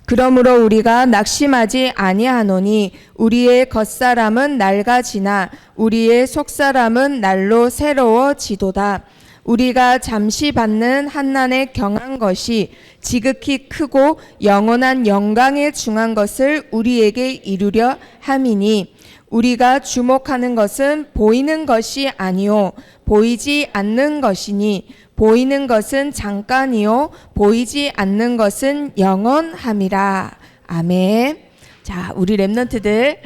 그러므로 우리가 낙심하지 아니하노니 우리의 겉사람은 낡아지나 우리의 속사람은 날로 새로워지도다. 우리가 잠시 받는 환난에 경한 것이 지극히 크고 영원한 영광에 중한 것을 우리에게 이루려 함이니 우리가 주목하는 것은 보이는 것이 아니요 보이지 않는 것이니 보이는 것은 잠깐이요 보이지 않는 것은 영원함이라. 아멘. 자, 우리 렘넌트들,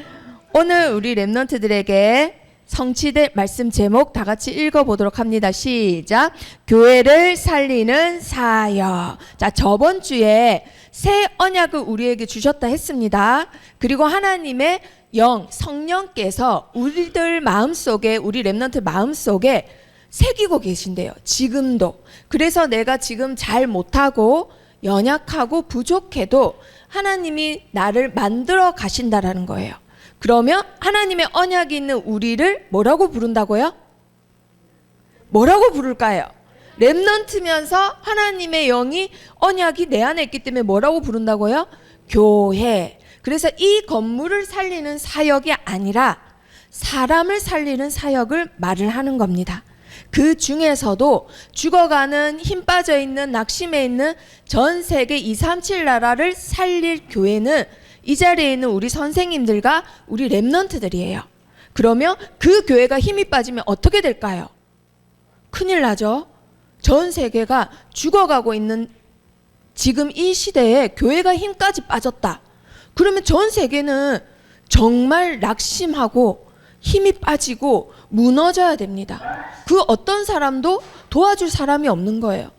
오늘 우리 렘넌트들에게 성취될 말씀 제목 다 같이 읽어보도록 합니다. 시작. 교회를 살리는 사역. 자, 저번 주에 새 언약을 우리에게 주셨다 했습니다. 그리고 하나님의 성령께서 우리들 마음속에, 우리 렘넌트 마음속에 새기고 계신대요. 지금도. 그래서 내가 지금 잘 못하고 연약하고 부족해도 하나님이 나를 만들어 가신다라는 거예요. 그러면 하나님의 언약이 있는 우리를 뭐라고 부른다고요? 뭐라고 부를까요? 렘넌트면서 하나님의 영이 언약이 내 안에 있기 때문에 뭐라고 부른다고요? 교회. 그래서 이 건물을 살리는 사역이 아니라 사람을 살리는 사역을 말을 하는 겁니다. 그 중에서도 죽어가는 힘 빠져있는 낙심해 있는 전 세계 237 나라를 살릴 교회는 이 자리에 있는 우리 선생님들과 우리 렘넌트들이에요. 그러면 그 교회가 힘이 빠지면 어떻게 될까요? 큰일 나죠. 전 세계가 죽어가고 있는 지금 이 시대에 교회가 힘까지 빠졌다. 그러면 전 세계는 정말 낙심하고 힘이 빠지고 무너져야 됩니다. 그 어떤 사람도 도와줄 사람이 없는 거예요.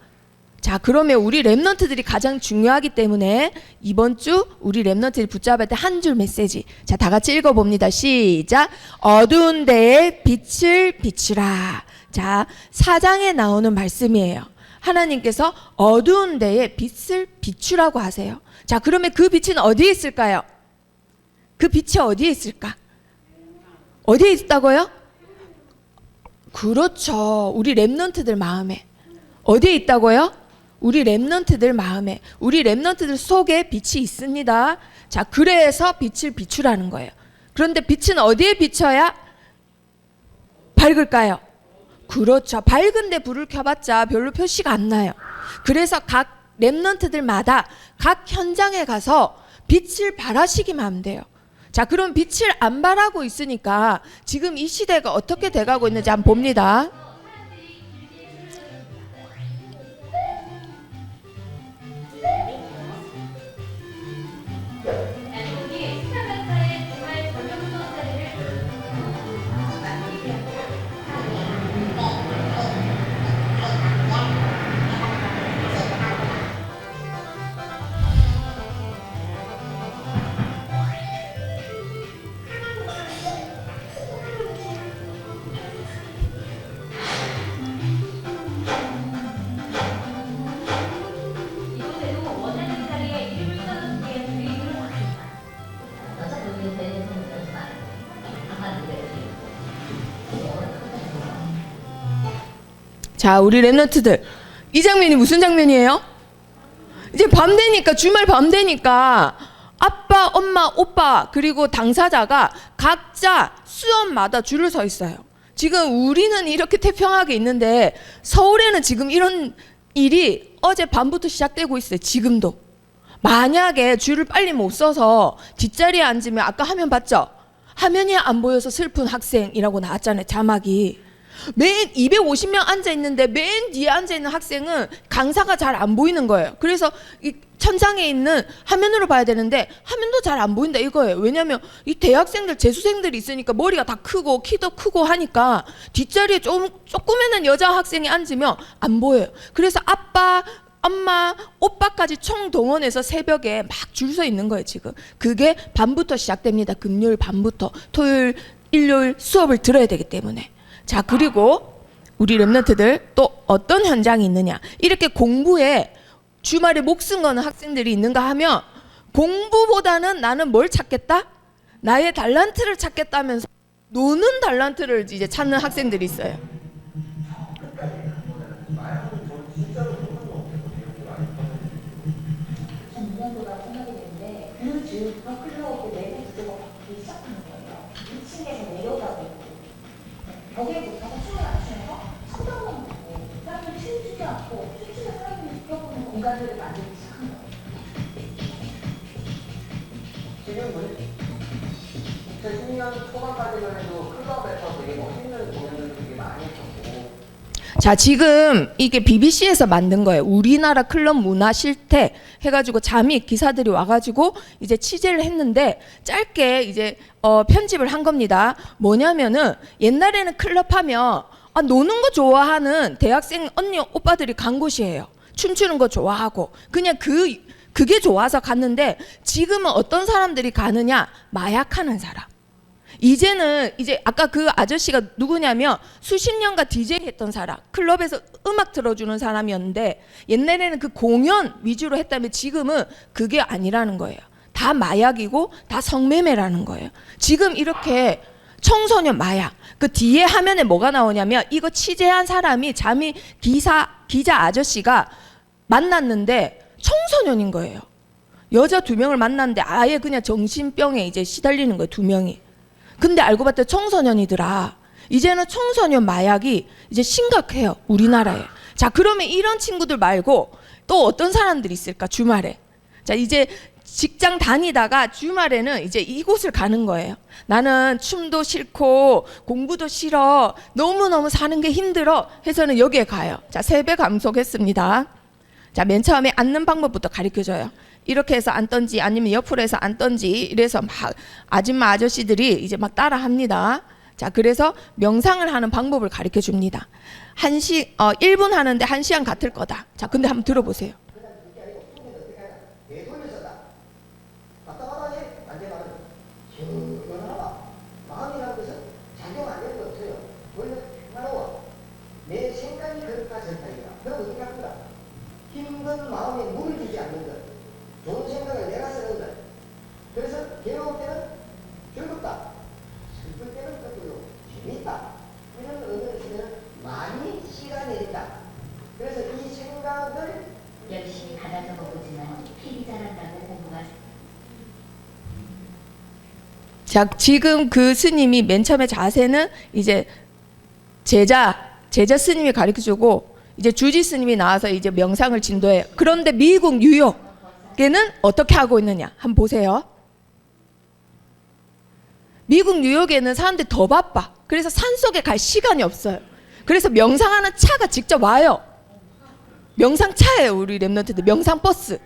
자, 그러면 우리 렘넌트들이 가장 중요하기 때문에 이번 주 우리 렘넌트들이 붙잡을 때 한 줄 메시지. 자, 다 같이 읽어봅니다. 시작. 어두운 데에 빛을 비추라. 자, 4장에 나오는 말씀이에요. 하나님께서 어두운 데에 빛을 비추라고 하세요. 자, 그러면 그 빛은 어디에 있을까요? 그 빛이 어디에 있을까? 어디에 있다고요? 그렇죠. 우리 렘넌트들 마음에. 어디에 있다고요? 우리 렘넌트들 마음에. 우리 렘넌트들 속에 빛이 있습니다. 자, 그래서 빛을 비추라는 거예요. 그런데 빛은 어디에 비춰야 밝을까요? 그렇죠. 밝은데 불을 켜봤자 별로 표시가 안 나요. 그래서 각 렘넌트들마다 각 현장에 가서 빛을 발하시기만 하면 돼요. 자, 그럼 빛을 안 발하고 있으니까 지금 이 시대가 어떻게 돼가고 있는지 한번 봅니다. 자, 우리 렘넌트들, 이 장면이 무슨 장면이에요? 이제 밤 되니까, 주말 밤 되니까 아빠, 엄마, 오빠 그리고 당사자가 각자 수업마다 줄을 서 있어요. 지금 우리는 이렇게 태평하게 있는데 서울에는 지금 이런 일이 어제 밤부터 시작되고 있어요. 지금도. 만약에 줄을 빨리 못 서서 뒷자리에 앉으면, 아까 화면 봤죠? 화면이 안 보여서 슬픈 학생이라고 나왔잖아요. 자막이. 맨 250명 앉아있는데 맨 뒤에 앉아있는 학생은 강사가 잘 안 보이는 거예요. 그래서 이 천장에 있는 화면으로 봐야 되는데 화면도 잘 안 보인다 이거예요. 왜냐하면 이 대학생들, 재수생들이 있으니까 머리가 다 크고 키도 크고 하니까 뒷자리에 조그매는 여자 학생이 앉으면 안 보여요. 그래서 아빠, 엄마, 오빠까지 총동원해서 새벽에 막 줄 서 있는 거예요. 지금 그게 밤부터 시작됩니다. 금요일 밤부터 토요일, 일요일 수업을 들어야 되기 때문에. 자, 그리고 우리 렘넌트들 또 어떤 현장이 있느냐. 이렇게 공부에 주말에 목숨 거는 학생들이 있는가 하면 공부보다는 나는 뭘 찾겠다? 나의 달란트를 찾겠다면서 노는 달란트를 이제 찾는 학생들이 있어요. 지금 클럽에 내부 구조가 바뀌기 시작하는 거예요. 2층에서 내려가고 있고 벽에부터 춤을 안 추면서 서정만 보고 사람을 춤추지 않고 춤추는 사람들이 느껴보는 공간들을 만들기 시작한 거예요. 지금은 2010년 초반까지만 해도 클럽에서 되게 멋있는 공연을 되게 많이 했었고 자, 지금 이게 BBC에서 만든 거예요. 우리나라 클럽 문화 실태 해가지고 잠입 기사들이 와가지고 이제 취재를 했는데 짧게 이제 편집을 한 겁니다. 뭐냐면은 옛날에는 클럽 하면 노는 거 좋아하는 대학생 언니 오빠들이 간 곳이에요. 춤추는 거 좋아하고 그냥 그게 좋아서 갔는데 지금은 어떤 사람들이 가느냐? 마약하는 사람. 이제는 이제 아까 그 아저씨가 누구냐면 수십 년간 DJ 했던 사람, 클럽에서 음악 틀어주는 사람이었는데 옛날에는 그 공연 위주로 했다면 지금은 그게 아니라는 거예요. 다 마약이고 다 성매매라는 거예요. 지금 이렇게 청소년 마약, 그 뒤에 화면에 뭐가 나오냐면 이거 취재한 사람이 잠이 기자 아저씨가 만났는데 청소년인 거예요. 여자 2명을 만났는데 아예 그냥 정신병에 이제 시달리는 거예요, 2명이. 근데 알고 봤더니 청소년이더라. 이제는 청소년 마약이 이제 심각해요, 우리나라에. 자, 그러면 이런 친구들 말고 또 어떤 사람들이 있을까, 주말에. 자, 이제 직장 다니다가 주말에는 이제 이곳을 가는 거예요. 나는 춤도 싫고 공부도 싫어, 너무너무 사는 게 힘들어 해서는 여기에 가요. 자, 세배 감속했습니다. 자, 맨 처음에 앉는 방법부터 가르쳐줘요. 이렇게 해서 앉던지 아니면 옆으로 해서 앉던지 이래서 막 아줌마 아저씨들이 이제 막 따라 합니다. 자, 그래서 명상을 하는 방법을 가르쳐 줍니다. 1분 하는데 1시간 같을 거다. 자, 근데 한번 들어보세요. 마음이라는 것은 작용 안 되는 게 없어요. 원래 평화로워. 내 생각이 그럴까 저럴까이다. 그럼 어떻게 할 거야? 힘든 마음에 물을 주지 않는 것. 좋은 생각을 내가 쓰는 것. 그래서 괴로울 때는 즐겁다. 슬플 때는 또 재밌다. 이런 의미를 쓰면 많이 시간이 있다. 그래서 이 생각을 열심히 받아 적어보지만 필이 잘한다고 공부가 자, 지금 그 스님이 맨 처음에 자세는 이제 제자 스님이 가르쳐 주고 이제 주지 스님이 나와서 이제 명상을 진도해요. 그런데 미국 뉴욕에는 어떻게 하고 있느냐? 한번 보세요. 미국 뉴욕에는 사람들이 더 바빠. 그래서 산속에 갈 시간이 없어요. 그래서 명상하는 차가 직접 와요. 명상차예요, 우리 랩런트들. 명상버스.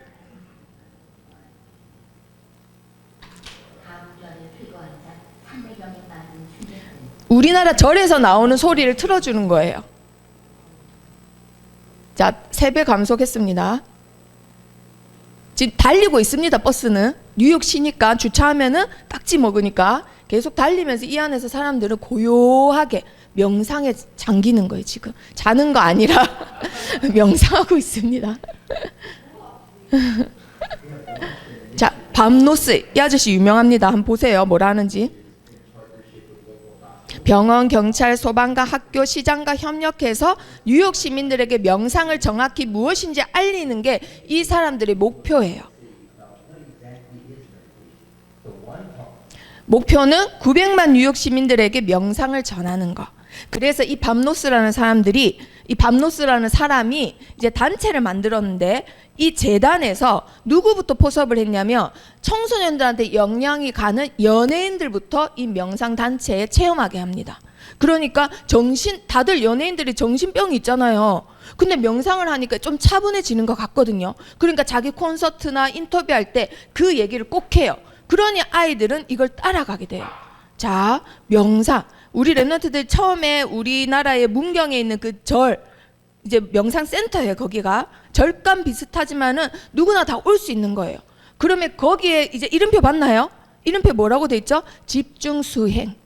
우리나라 절에서 나오는 소리를 틀어주는 거예요. 자, 세배 감속했습니다. 지금 달리고 있습니다, 버스는. 뉴욕시니까 주차하면은 딱지 먹으니까 계속 달리면서 이 안에서 사람들은 고요하게 명상에 잠기는 거예요, 지금. 자는 거 아니라 명상하고 있습니다. 자, 밤노스. 이 아저씨 유명합니다. 한번 보세요, 뭐라 하는지. 병원, 경찰, 소방과 학교, 시장과 협력해서 뉴욕 시민들에게 명상을 정확히 무엇인지 알리는 게 이 사람들의 목표예요. 목표는 900만 뉴욕 시민들에게 명상을 전하는 거. 그래서 이 밤노스라는 사람이 이제 단체를 만들었는데 이 재단에서 누구부터 포섭을 했냐면 청소년들한테 영향이 가는 연예인들부터 이 명상 단체에 체험하게 합니다. 그러니까 다들 연예인들이 정신병이 있잖아요. 근데 명상을 하니까 좀 차분해지는 것 같거든요. 그러니까 자기 콘서트나 인터뷰할 때 그 얘기를 꼭 해요. 그러니 아이들은 이걸 따라가게 돼요. 자, 명상. 우리 랩런트들 처음에 우리나라의 문경에 있는 그 이제 명상센터예요. 거기가 절간 비슷하지만은 누구나 다 올 수 있는 거예요. 그러면 거기에 이제 이름표 봤나요? 이름표 뭐라고 돼 있죠? 집중 수행.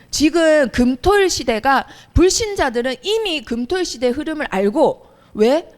지금 금토일 시대가 불신자들은 이미 금토일 시대의 흐름을 알고 왜?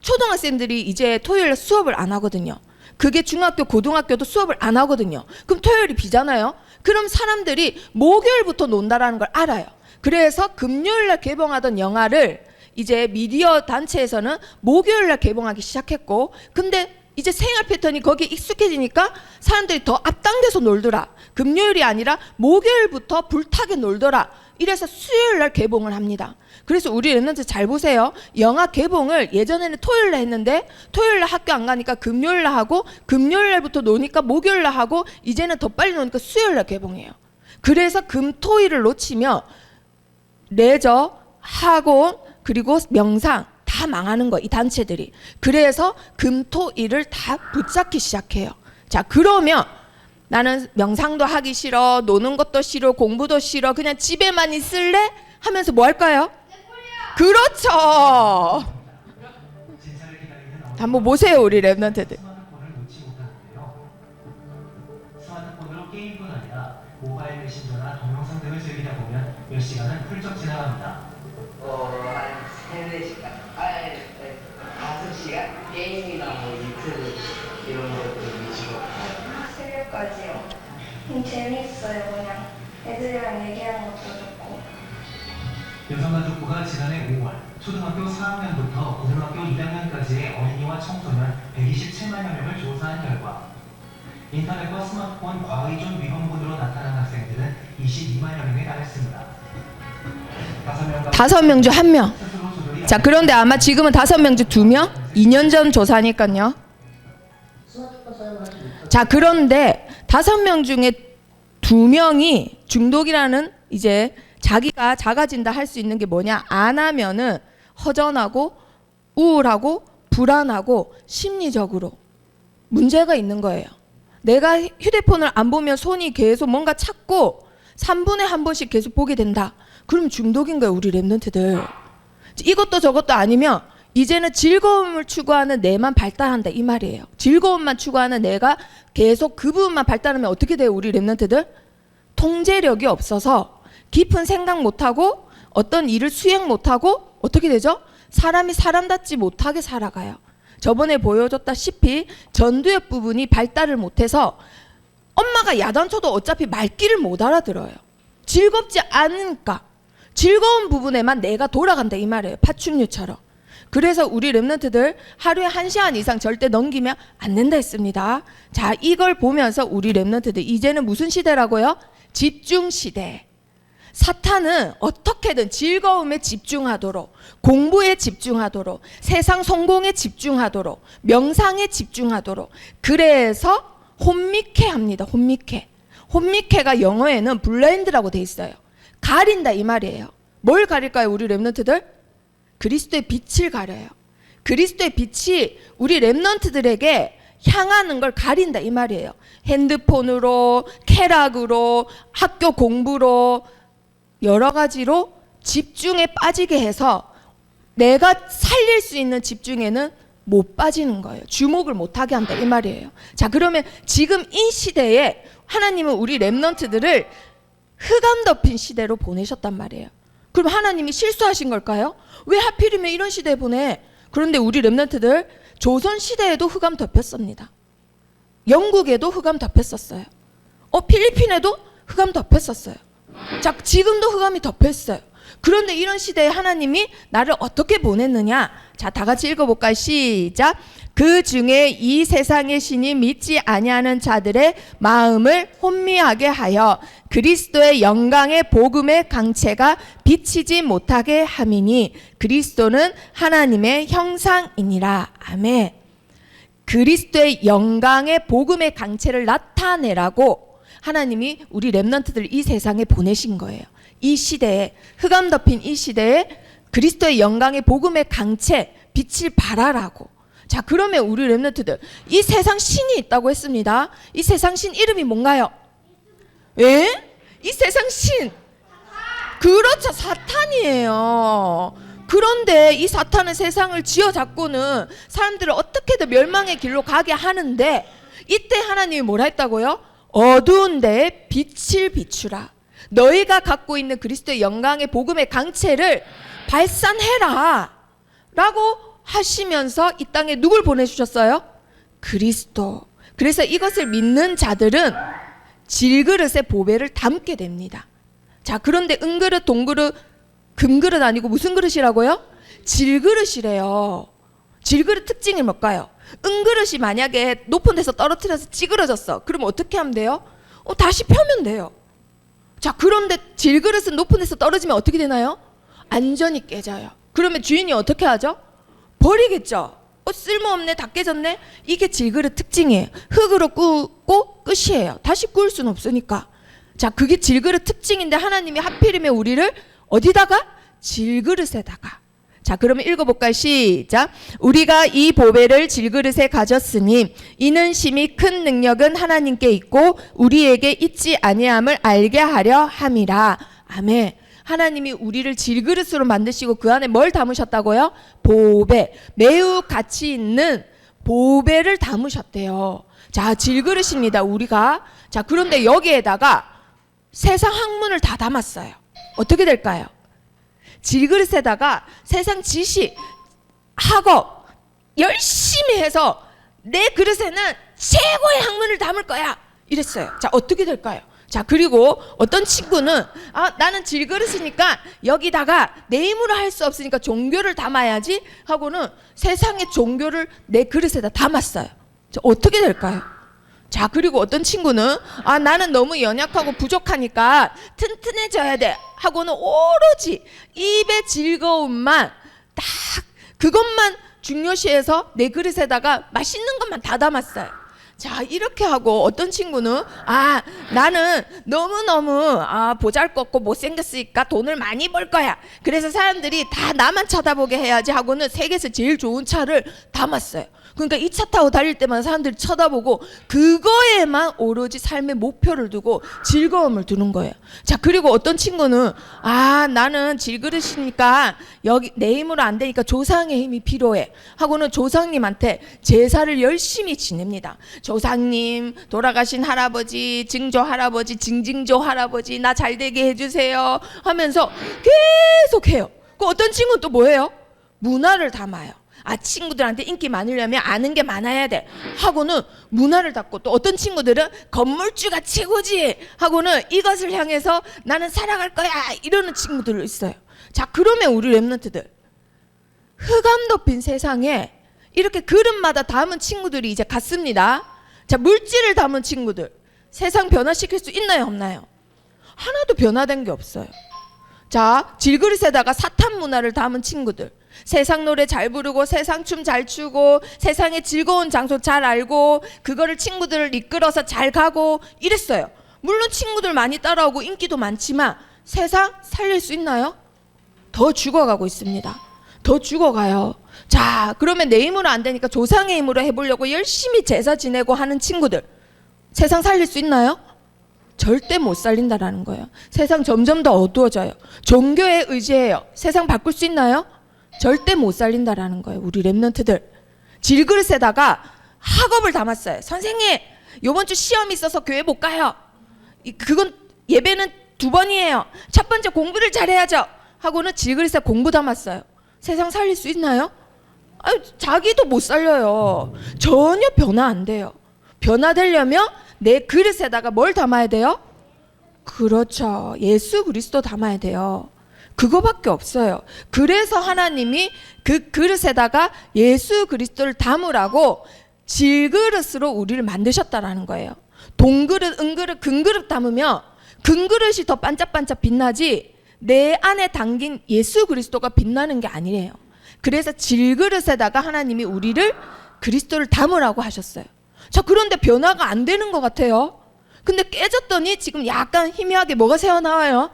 초등학생들이 이제 토요일에 수업을 안 하거든요. 그게 중학교, 고등학교도 수업을 안 하거든요. 그럼 토요일이 비잖아요. 그럼 사람들이 목요일부터 논다라는 걸 알아요. 그래서 금요일날 개봉하던 영화를 이제 미디어 단체에서는 목요일날 개봉하기 시작했고, 근데 이제 생활 패턴이 거기에 익숙해지니까 사람들이 더 앞당겨서 놀더라. 금요일이 아니라 목요일부터 불타게 놀더라. 이래서 수요일 날 개봉을 합니다. 그래서 우리 랩런트 잘 보세요. 영화 개봉을 예전에는 토요일 날 했는데 토요일 날 학교 안 가니까 금요일 날 하고 금요일 날부터 노니까 목요일 날 하고 이제는 더 빨리 노니까 수요일 날 개봉해요. 그래서 금토일을 놓치면 레저, 학원, 그리고 명상 다 망하는 거, 이 단체들이. 그래서 금토일을 다 붙잡기 시작해요. 자, 그러면 나는 명상도 하기 싫어, 노는 것도 싫어, 공부도 싫어, 그냥 집에만 있을래? 하면서 뭐 할까요? 그렇죠. 한번 보세요, 우리 랩런트들. 스마트폰을 놓지 못하는데요. 스마트폰으로 게임뿐 아니라 모바일 메신저나 동영상 등을 즐기다 보면 몇 시간은 훌쩍 지나갑니다. 한 3, 4시간? 5시간? 게임이나 뭐 유튜브 이런 것들 위주로. 새벽까지요. 재밌어요. 그냥 애들이랑 얘기하는 것도 좋고. 여성가족부가 지난해 5월 초등학교 4학년부터 고등학교 1학년까지의 어린이와 청소년 127만여 명을 조사한 결과 인터넷과 스마트폰 과의존 위험군으로 나타난 학생들은 22만여 명에 달했습니다. 5명 중 1명. 자, 그런데 아마 지금은 5명 중 2명? 2년 전 조사니까요. 자, 그런데 5명 중에 2명이 중독이라는 이제 자기가 작아진다 할 수 있는 게 뭐냐? 안 하면은 허전하고 우울하고 불안하고 심리적으로 문제가 있는 거예요. 내가 휴대폰을 안 보면 손이 계속 뭔가 찾고 3분에 한 번씩 계속 보게 된다. 그럼 중독인 거예요, 우리 랩런트들. 이것도 저것도 아니면 이제는 즐거움을 추구하는 내만 발달한다 이 말이에요. 즐거움만 추구하는 내가 계속 그 부분만 발달하면 어떻게 돼요, 우리 랩런트들? 통제력이 없어서 깊은 생각 못하고 어떤 일을 수행 못하고 어떻게 되죠? 사람이 사람답지 못하게 살아가요. 저번에 보여줬다시피 전두엽 부분이 발달을 못해서 엄마가 야단쳐도 어차피 말귀를 못 알아들어요. 즐겁지 않으니까 즐거운 부분에만 내가 돌아간다 이 말이에요. 파충류처럼. 그래서 우리 랩런트들 하루에 1시간 이상 절대 넘기면 안 된다 했습니다. 자, 이걸 보면서 우리 랩런트들 이제는 무슨 시대라고요? 집중 시대. 사탄은 어떻게든 즐거움에 집중하도록, 공부에 집중하도록, 세상 성공에 집중하도록, 명상에 집중하도록. 그래서 혼미케 합니다. 혼미케. 혼미케가 영어에는 블라인드라고 돼 있어요. 가린다 이 말이에요. 뭘 가릴까요, 우리 랩런트들? 그리스도의 빛을 가려요. 그리스도의 빛이 우리 랩런트들에게 향하는 걸 가린다 이 말이에요. 핸드폰으로, 쾌락으로, 학교 공부로 여러 가지로 집중에 빠지게 해서 내가 살릴 수 있는 집중에는 못 빠지는 거예요. 주목을 못하게 한다 이 말이에요. 자, 그러면 지금 이 시대에 하나님은 우리 랩런트들을 흑암 덮인 시대로 보내셨단 말이에요. 그럼 하나님이 실수하신 걸까요? 왜 하필이면 이런 시대에 보내? 그런데 우리 랩런트들 조선 시대에도 흑암 덮였습니다. 영국에도 흑암 덮였었어요. 필리핀에도 흑암 덮였었어요. 자, 지금도 흑암이 덮였어요. 그런데 이런 시대에 하나님이 나를 어떻게 보냈느냐? 자, 다 같이 읽어볼까요? 시작. 그 중에 이 세상의 신이 믿지 아니하는 자들의 마음을 혼미하게 하여 그리스도의 영광의 복음의 강체가 비치지 못하게 함이니 그리스도는 하나님의 형상이니라. 아멘. 그리스도의 영광의 복음의 강체를 나타내라고 하나님이 우리 랩런트들 이 세상에 보내신 거예요. 이 시대에, 흑암 덮인 이 시대에 그리스도의 영광의 복음의 강체, 빛을 발하라고. 자, 그러면 우리 랩런트들 이 세상 신이 있다고 했습니다. 이 세상 신 이름이 뭔가요? 예? 이 세상 신, 그렇죠, 사탄이에요. 그런데 이 사탄은 세상을 쥐어잡고는 사람들을 어떻게든 멸망의 길로 가게 하는데 이때 하나님이 뭐라 했다고요? 어두운 데에 빛을 비추라. 너희가 갖고 있는 그리스도의 영광의 복음의 강체를 발산해라 라고 하시면서 이 땅에 누굴 보내주셨어요? 그리스도. 그래서 이것을 믿는 자들은 질그릇에 보배를 담게 됩니다. 자, 그런데 은그릇, 동그릇, 금그릇 아니고 무슨 그릇이라고요? 질그릇이래요. 질그릇 특징이 뭘까요? 은그릇이 만약에 높은 데서 떨어뜨려서 찌그러졌어. 그럼 어떻게 하면 돼요? 다시 펴면 돼요. 자, 그런데 질그릇은 높은 데서 떨어지면 어떻게 되나요? 안전히 깨져요. 그러면 주인이 어떻게 하죠? 버리겠죠. 쓸모없네, 다 깨졌네. 이게 질그릇 특징이에요. 흙으로 굽고 끝이에요. 다시 구울 수는 없으니까. 자, 그게 질그릇 특징인데 하나님이 하필이면 우리를 어디다가? 질그릇에다가. 자, 그러면 읽어볼까요? 시작. 우리가 이 보배를 질그릇에 가졌으니 이는 심히 큰 능력은 하나님께 있고 우리에게 있지 아니함을 알게 하려 함이라. 아멘. 하나님이 우리를 질그릇으로 만드시고 그 안에 뭘 담으셨다고요? 보배. 매우 가치 있는 보배를 담으셨대요. 자, 질그릇입니다, 우리가. 자, 그런데 여기에다가 세상 학문을 다 담았어요. 어떻게 될까요? 질그릇에다가 세상 지식, 학업 열심히 해서 내 그릇에는 최고의 학문을 담을 거야 이랬어요. 자, 어떻게 될까요? 자, 그리고 어떤 친구는 나는 질그릇이니까 여기다가 내 힘으로 할 수 없으니까 종교를 담아야지 하고는 세상의 종교를 내 그릇에다 담았어요. 자, 어떻게 될까요? 자, 그리고 어떤 친구는 나는 너무 연약하고 부족하니까 튼튼해져야 돼 하고는 오로지 입의 즐거움만 딱 그것만 중요시해서 내 그릇에다가 맛있는 것만 다 담았어요. 자, 이렇게 하고 어떤 친구는 나는 너무너무 보잘것없고 못생겼으니까 돈을 많이 벌 거야. 그래서 사람들이 다 나만 쳐다보게 해야지 하고는 세계에서 제일 좋은 차를 담았어요. 그러니까 이 차 타고 달릴 때마다 사람들이 쳐다보고 그거에만 오로지 삶의 목표를 두고 즐거움을 두는 거예요. 자, 그리고 어떤 친구는 나는 질그릇이니까 여기 내 힘으로 안 되니까 조상의 힘이 필요해 하고는 조상님한테 제사를 열심히 지냅니다. 조상님, 돌아가신 할아버지, 증조 할아버지, 징징조 할아버지 나 잘되게 해주세요 하면서 계속 해요. 그 어떤 친구는 또 뭐예요? 문화를 담아요. 친구들한테 인기 많으려면 아는 게 많아야 돼 하고는 문화를 닫고, 또 어떤 친구들은 건물주가 최고지 하고는 이것을 향해서 나는 살아갈 거야 이러는 친구들 있어요. 자, 그러면 우리 랩런트들 흑암 덮인 세상에 이렇게 그릇마다 담은 친구들이 이제 갔습니다. 자, 물질을 담은 친구들 세상 변화시킬 수 있나요, 없나요? 하나도 변화된 게 없어요. 자, 질그릇에다가 사탄 문화를 담은 친구들, 세상 노래 잘 부르고 세상 춤 잘 추고 세상의 즐거운 장소 잘 알고 그거를 친구들을 이끌어서 잘 가고 이랬어요. 물론 친구들 많이 따라오고 인기도 많지만 세상 살릴 수 있나요? 더 죽어가고 있습니다. 더 죽어가요. 자, 그러면 내 힘으로 안 되니까 조상의 힘으로 해보려고 열심히 제사 지내고 하는 친구들 세상 살릴 수 있나요? 절대 못 살린다라는 거예요. 세상 점점 더 어두워져요. 종교에 의지해요. 세상 바꿀 수 있나요? 절대 못 살린다라는 거예요. 우리 랩런트들 질그릇에다가 학업을 담았어요. 선생님, 이번 주 시험이 있어서 교회 못 가요. 그건 예배는 2번이에요. 첫 번째 공부를 잘해야죠 하고는 질그릇에 공부 담았어요. 세상 살릴 수 있나요? 자기도 못 살려요. 전혀 변화 안 돼요. 변화되려면 내 그릇에다가 뭘 담아야 돼요? 그렇죠. 예수 그리스도 담아야 돼요. 그거밖에 없어요. 그래서 하나님이 그 그릇에다가 예수 그리스도를 담으라고 질그릇으로 우리를 만드셨다라는 거예요. 동그릇, 은그릇, 금그릇 담으면 금그릇이 더 반짝반짝 빛나지 내 안에 담긴 예수 그리스도가 빛나는 게 아니래요. 그래서 질그릇에다가 하나님이 우리를 그리스도를 담으라고 하셨어요. 자, 그런데 변화가 안 되는 것 같아요. 근데 깨졌더니 지금 약간 희미하게 뭐가 새어나와요?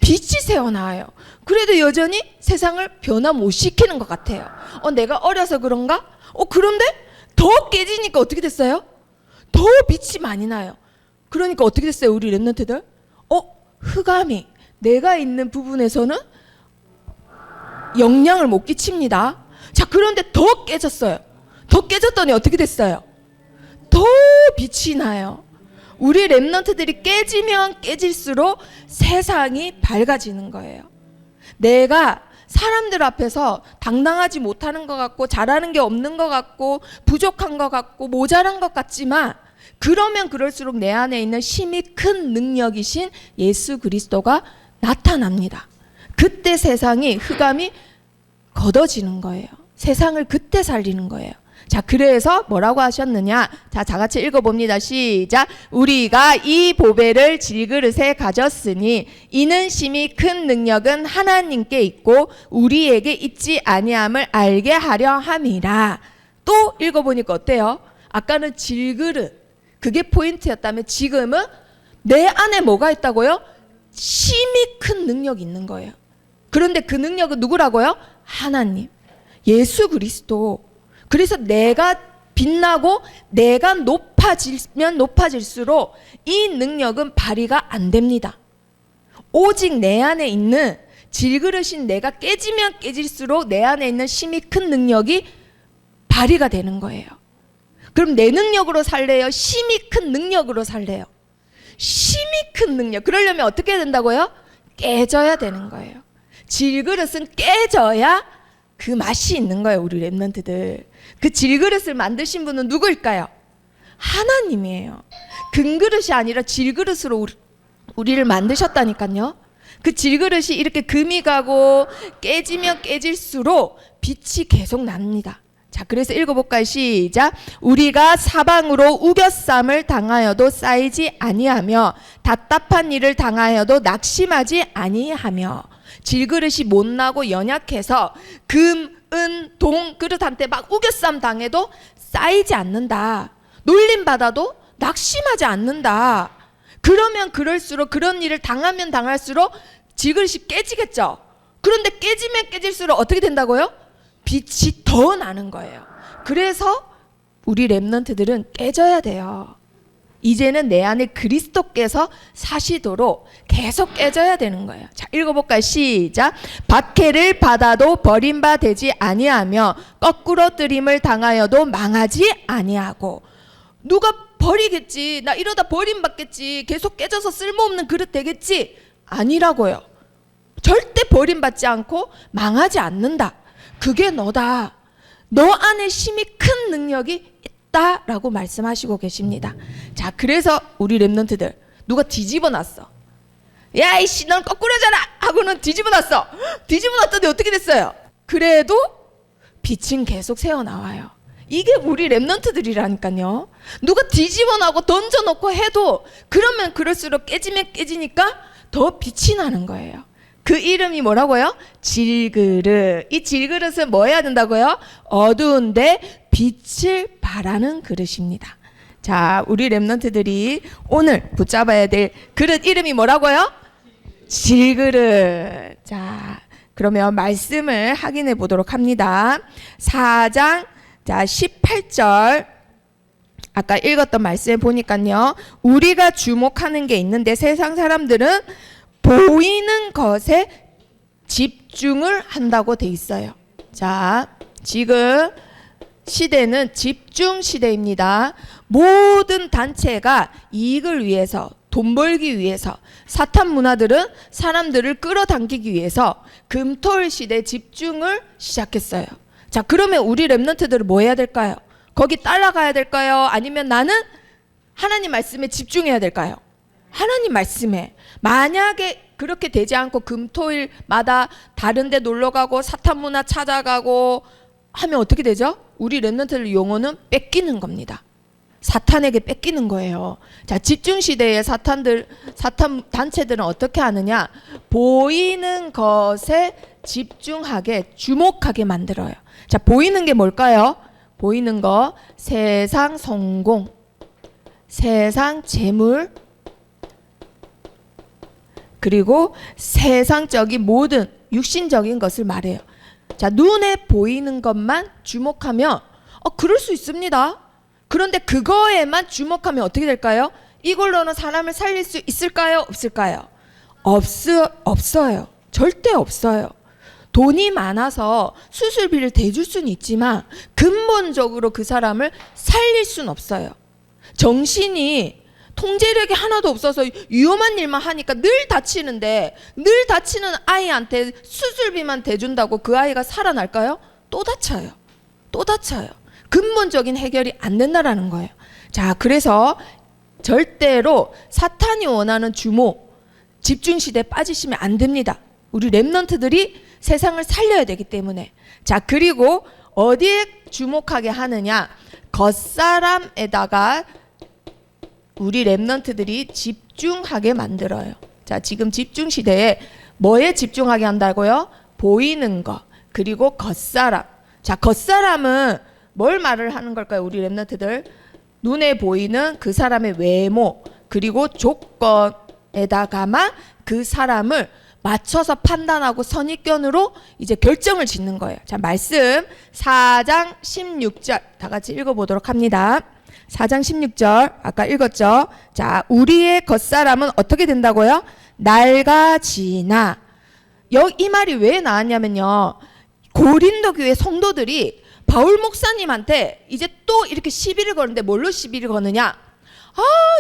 빛이 새어나와요. 그래도 여전히 세상을 변화 못 시키는 것 같아요. 내가 어려서 그런가? 그런데 더 깨지니까 어떻게 됐어요? 더 빛이 많이 나요. 그러니까 어떻게 됐어요, 우리 랩런트들? 흑암이 내가 있는 부분에서는 영향을 못 끼칩니다. 자, 그런데 더 깨졌어요. 더 깨졌더니 어떻게 됐어요? 더 빛이 나요. 우리 랩런트들이 깨지면 깨질수록 세상이 밝아지는 거예요. 내가 사람들 앞에서 당당하지 못하는 것 같고 잘하는 게 없는 것 같고 부족한 것 같고 모자란 것 같지만 그러면 그럴수록 내 안에 있는 힘이 큰 능력이신 예수 그리스도가 나타납니다. 그때 세상이 흑암이 걷어지는 거예요. 세상을 그때 살리는 거예요. 자, 그래서 뭐라고 하셨느냐? 자, 다 같이 읽어봅니다. 시작. 우리가 이 보배를 질그릇에 가졌으니 이는 심히 큰 능력은 하나님께 있고 우리에게 있지 아니함을 알게 하려 함이라. 또 읽어보니까 어때요? 아까는 질그릇, 그게 포인트였다면 지금은 내 안에 뭐가 있다고요? 심히 큰 능력이 있는 거예요. 그런데 그 능력은 누구라고요? 하나님, 예수 그리스도. 그래서 내가 빛나고 내가 높아지면 높아질수록 이 능력은 발휘가 안 됩니다. 오직 내 안에 있는 질그릇인 내가 깨지면 깨질수록 내 안에 있는 심히 큰 능력이 발휘가 되는 거예요. 그럼 내 능력으로 살래요? 심히 큰 능력으로 살래요? 심히 큰 능력. 그러려면 어떻게 해야 된다고요? 깨져야 되는 거예요. 질그릇은 깨져야 그 맛이 있는 거예요. 우리 랩런트들. 그 질그릇을 만드신 분은 누구일까요? 하나님이에요. 금그릇이 아니라 질그릇으로 우리를 만드셨다니까요. 그 질그릇이 이렇게 금이 가고 깨지면 깨질수록 빛이 계속 납니다. 자, 그래서 읽어볼까요? 시작. 우리가 사방으로 우겨쌈을 당하여도 쌓이지 아니하며 답답한 일을 당하여도 낙심하지 아니하며. 질그릇이 못나고 연약해서 금, 은, 동 그릇한테 막 우겨쌈 당해도 쌓이지 않는다. 놀림받아도 낙심하지 않는다. 그러면 그럴수록, 그런 일을 당하면 당할수록 질그릇이 깨지겠죠. 그런데 깨지면 깨질수록 어떻게 된다고요? 빛이 더 나는 거예요. 그래서 우리 랩런트들은 깨져야 돼요. 이제는 내 안에 그리스도께서 사시도록 계속 깨져야 되는 거예요. 자, 읽어볼까요? 시작. 박해를 받아도 버림바 되지 아니하며 거꾸로 뜨림을 당하여도 망하지 아니하고. 누가 버리겠지, 나 이러다 버림받겠지, 계속 깨져서 쓸모없는 그릇 되겠지, 아니라고요. 절대 버림받지 않고 망하지 않는다. 그게 너다. 너 안에 심히 큰 능력이 있다라고 말씀하시고 계십니다. 자, 그래서 우리 랩런트들 누가 뒤집어 놨어. 야, 이씨, 넌 거꾸로잖아 하고는 뒤집어 놨어. 뒤집어 놨더니 어떻게 됐어요? 그래도 빛은 계속 새어나와요. 이게 우리 랩런트들이라니까요. 누가 뒤집어 놔고 던져놓고 해도 그러면 그럴수록 깨지면 깨지니까 더 빛이 나는 거예요. 그 이름이 뭐라고요? 질그릇. 이 질그릇은 뭐 해야 된다고요? 어두운데 빛을 발하는 그릇입니다. 자, 우리 랩런트들이 오늘 붙잡아야 될 그릇 이름이 뭐라고요? 질그릇. 자, 그러면 말씀을 확인해 보도록 합니다. 4장 자 18절 아까 읽었던 말씀에 보니까요. 우리가 주목하는 게 있는데 세상 사람들은 보이는 것에 집중을 한다고 돼 있어요. 자, 지금 시대는 집중 시대입니다. 모든 단체가 이익을 위해서, 돈 벌기 위해서, 사탄 문화들은 사람들을 끌어당기기 위해서 금토일 시대에 집중을 시작했어요. 자, 그러면 우리 랩런트들은 뭐 해야 될까요? 거기 따라가야 될까요? 아니면 나는 하나님 말씀에 집중해야 될까요? 하나님 말씀에. 만약에 그렇게 되지 않고 금토일마다 다른 데 놀러 가고 사탄 문화 찾아가고 하면 어떻게 되죠? 우리 랩런트들 용어는 뺏기는 겁니다. 사탄에게 뺏기는 거예요. 자, 집중 시대에 사탄 단체들은 어떻게 하느냐? 보이는 것에 집중하게, 주목하게 만들어요. 자, 보이는 게 뭘까요? 보이는 거, 세상 성공, 세상 재물, 그리고 세상적인 모든 육신적인 것을 말해요. 자, 눈에 보이는 것만 주목하면 그럴 수 있습니다. 그런데 그거에만 주목하면 어떻게 될까요? 이걸로는 사람을 살릴 수 있을까요? 없을까요? 없어요. 절대 없어요. 돈이 많아서 수술비를 대줄 수는 있지만 근본적으로 그 사람을 살릴 수는 없어요. 정신이 통제력이 하나도 없어서 위험한 일만 하니까 늘 다치는데, 늘 다치는 아이한테 수술비만 대준다고 그 아이가 살아날까요? 또 다쳐요. 또 다쳐요. 근본적인 해결이 안 된다라는 거예요. 자, 그래서 절대로 사탄이 원하는 주목, 집중 시대에 빠지시면 안 됩니다. 우리 랩런트들이 세상을 살려야 되기 때문에. 자, 그리고 어디에 주목하게 하느냐? 겉사람에다가 우리 랩런트들이 집중하게 만들어요. 자, 지금 집중 시대에 뭐에 집중하게 한다고요? 보이는 거, 그리고 겉사람. 자, 겉사람은 뭘 말을 하는 걸까요? 우리 랩런트들. 눈에 보이는 그 사람의 외모, 그리고 조건에다가만 그 사람을 맞춰서 판단하고 선입견으로 이제 결정을 짓는 거예요. 자, 말씀 4장 16절 다 같이 읽어보도록 합니다. 4장 16절 아까 읽었죠? 자, 우리의 겉사람은 어떻게 된다고요? 낡아지나. 이 말이 왜 나왔냐면요, 고린도 교회 성도들이 바울 목사님한테 이제 또 이렇게 시비를 거는데 뭘로 시비를 거느냐?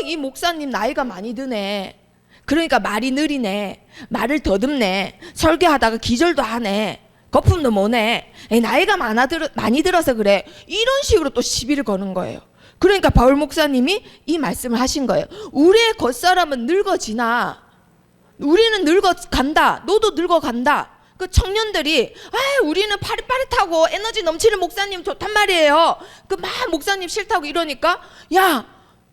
이 목사님 나이가 많이 드네. 그러니까 말이 느리네. 말을 더듬네. 설교하다가 기절도 하네. 거품도 못내. 나이가 많이 들어서 그래. 이런 식으로 또 시비를 거는 거예요. 그러니까 바울 목사님이 이 말씀을 하신 거예요. 우리의 겉사람은 늙어지나. 우리는 늙어간다. 너도 늙어간다. 그 청년들이 우리는 파릇파릇하고 에너지 넘치는 목사님 좋단 말이에요. 그 막 목사님 싫다고 이러니까 야,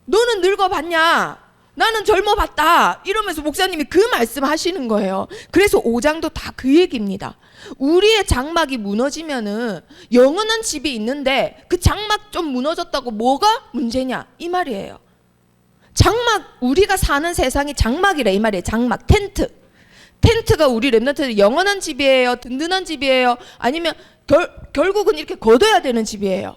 너는 늙어봤냐? 나는 젊어봤다. 이러면서 목사님이 그 말씀 하시는 거예요. 그래서 5장도 다 그 얘기입니다. 우리의 장막이 무너지면은 영원한 집이 있는데 그 장막 좀 무너졌다고 뭐가 문제냐? 이 말이에요. 장막, 우리가 사는 세상이 장막이래 이 말이에요. 장막, 텐트. 텐트가 우리 랩런트들 영원한 집이에요? 든든한 집이에요? 아니면 결국은 이렇게 걷어야 되는 집이에요?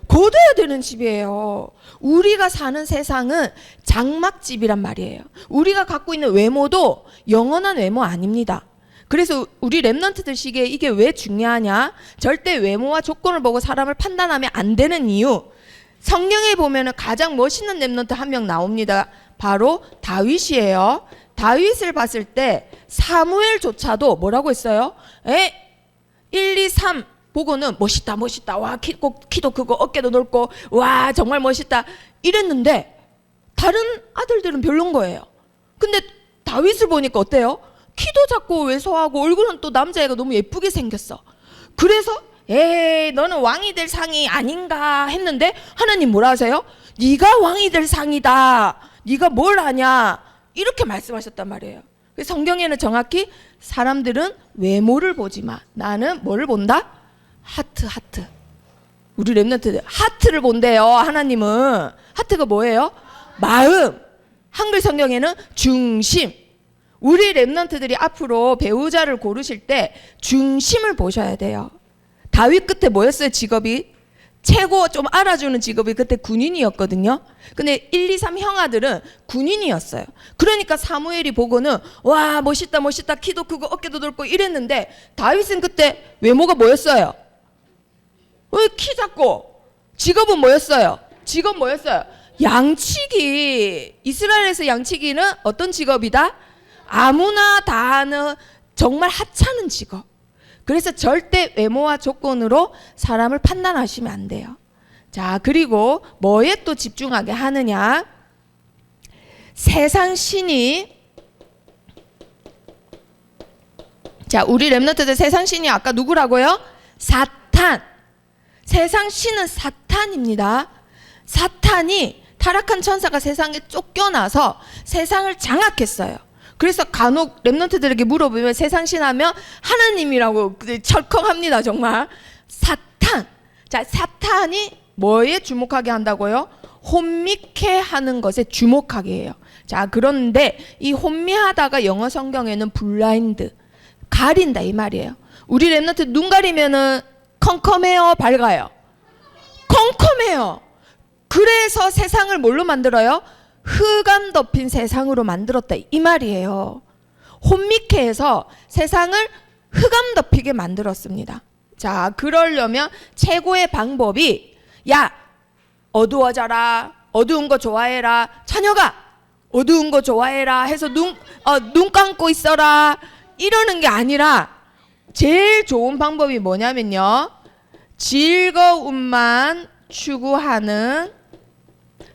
걷어야 되는 집이에요. 우리가 사는 세상은 장막집이란 말이에요. 우리가 갖고 있는 외모도 영원한 외모 아닙니다. 그래서 우리 랩런트들 시기에 이게 왜 중요하냐? 절대 외모와 조건을 보고 사람을 판단하면 안 되는 이유. 성경에 보면은 가장 멋있는 랩런트 한 명 나옵니다. 바로 다윗이에요. 다윗을 봤을 때 사무엘조차도 뭐라고 했어요? 1, 2, 3 보고는 멋있다 멋있다, 와 키도 크고 어깨도 넓고 와 정말 멋있다 이랬는데 다른 아들들은 별론 거예요. 근데 다윗을 보니까 어때요? 키도 작고 왜소하고 얼굴은 또 남자애가 너무 예쁘게 생겼어. 그래서 너는 왕이 될 상이 아닌가 했는데 하나님 뭐라 하세요? 네가 왕이 될 상이다. 네가 뭘 아냐? 이렇게 말씀하셨단 말이에요. 성경에는 정확히 사람들은 외모를 보지 마. 나는 뭐를 본다? 하트. 우리 랩런트들 하트를 본대요. 하나님은. 하트가 뭐예요? 마음. 한글 성경에는 중심. 우리 랩런트들이 앞으로 배우자를 고르실 때 중심을 보셔야 돼요. 다윗 끝에 뭐였어요? 직업이? 최고 좀 알아주는 직업이 그때 군인이었거든요. 근데 1, 2, 3 형아들은 군인이었어요. 그러니까 사무엘이 보고는 와 멋있다 키도 크고 어깨도 넓고 이랬는데 다윗은 그때 외모가 뭐였어요? 왜 키 작고? 직업은 뭐였어요? 직업 뭐였어요? 양치기. 이스라엘에서 양치기는 어떤 직업이다? 아무나 다 하는 정말 하찮은 직업. 그래서 절대 외모와 조건으로 사람을 판단하시면 안 돼요. 자, 그리고 뭐에 또 집중하게 하느냐? 세상 신이, 자, 우리 랩런트들 세상 신이 아까 누구라고요? 사탄. 세상 신은 사탄입니다. 사탄이 타락한 천사가 세상에 쫓겨나서 세상을 장악했어요. 그래서 간혹 랩런트들에게 물어보면 세상신 하면 하나님이라고 철컹합니다. 정말. 사탄. 자, 사탄이 뭐에 주목하게 한다고요? 혼미케 하는 것에 주목하게 해요. 자, 그런데 이 혼미하다가 영어 성경에는 블라인드, 가린다 이 말이에요. 우리 랩런트 눈 가리면은 컴컴해요, 밝아요? 컴컴해요. 그래서 세상을 뭘로 만들어요? 흑암 덮인 세상으로 만들었다 이 말이에요. 혼미케 해서 세상을 흑암 덮이게 만들었습니다. 자, 그러려면 최고의 방법이 야 어두워져라, 어두운 거 좋아해라, 자녀가 어두운 거 좋아해라 해서 눈 감고 있어라 이러는 게 아니라 제일 좋은 방법이 뭐냐면요, 즐거움만 추구하는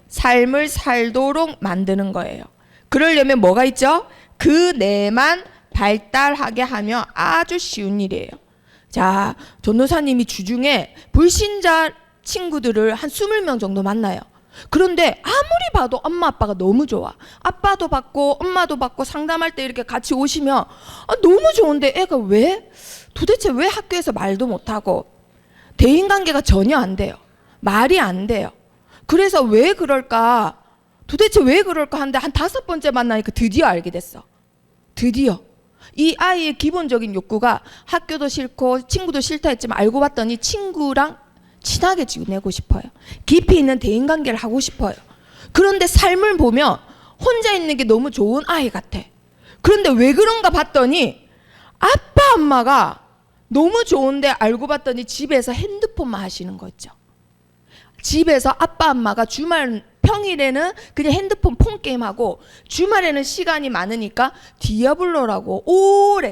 삶을 살도록 만드는 거예요. 그러려면 뭐가 있죠? 그 뇌만 발달하게 하면 아주 쉬운 일이에요. 자, 전도사님이 주중에 불신자 친구들을 한 20명 정도 만나요. 그런데 아무리 봐도 엄마 아빠가 너무 좋아. 아빠도 받고 엄마도 받고 상담할 때 이렇게 같이 오시면 너무 좋은데 애가 도대체 왜 학교에서 말도 못하고 대인관계가 전혀 안 돼요. 말이 안 돼요. 그래서 왜 그럴까? 도대체 왜 그럴까 하는데 한 5번째 만나니까 드디어 알게 됐어. 드디어. 이 아이의 기본적인 욕구가 학교도 싫고 친구도 싫다 했지만 알고 봤더니 친구랑 친하게 지내고 싶어요. 깊이 있는 대인관계를 하고 싶어요. 그런데 삶을 보면 혼자 있는 게 너무 좋은 아이 같아. 그런데 왜 그런가 봤더니 아빠 엄마가 너무 좋은데 알고 봤더니 집에서 핸드폰만 하시는 거죠. 집에서 아빠 엄마가 평일에는 그냥 핸드폰 폰게임하고 주말에는 시간이 많으니까 디아블로라고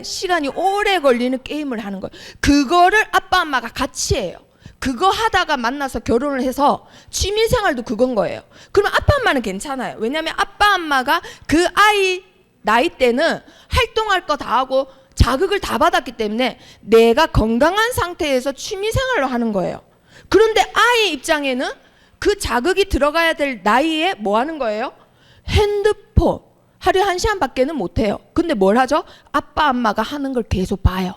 시간이 오래 걸리는 게임을 하는 거예요. 그거를 아빠 엄마가 같이 해요. 그거 하다가 만나서 결혼을 해서 취미생활도 그건 거예요. 그럼 아빠 엄마는 괜찮아요. 왜냐하면 아빠 엄마가 그 아이 나이 때는 활동할 거 다 하고 자극을 다 받았기 때문에 내가 건강한 상태에서 취미생활로 하는 거예요. 그런데 아이 입장에는 그 자극이 들어가야 될 나이에 뭐 하는 거예요? 핸드폰 하루에 1시간밖에는 못 해요. 근데 뭘 하죠? 아빠 엄마가 하는 걸 계속 봐요.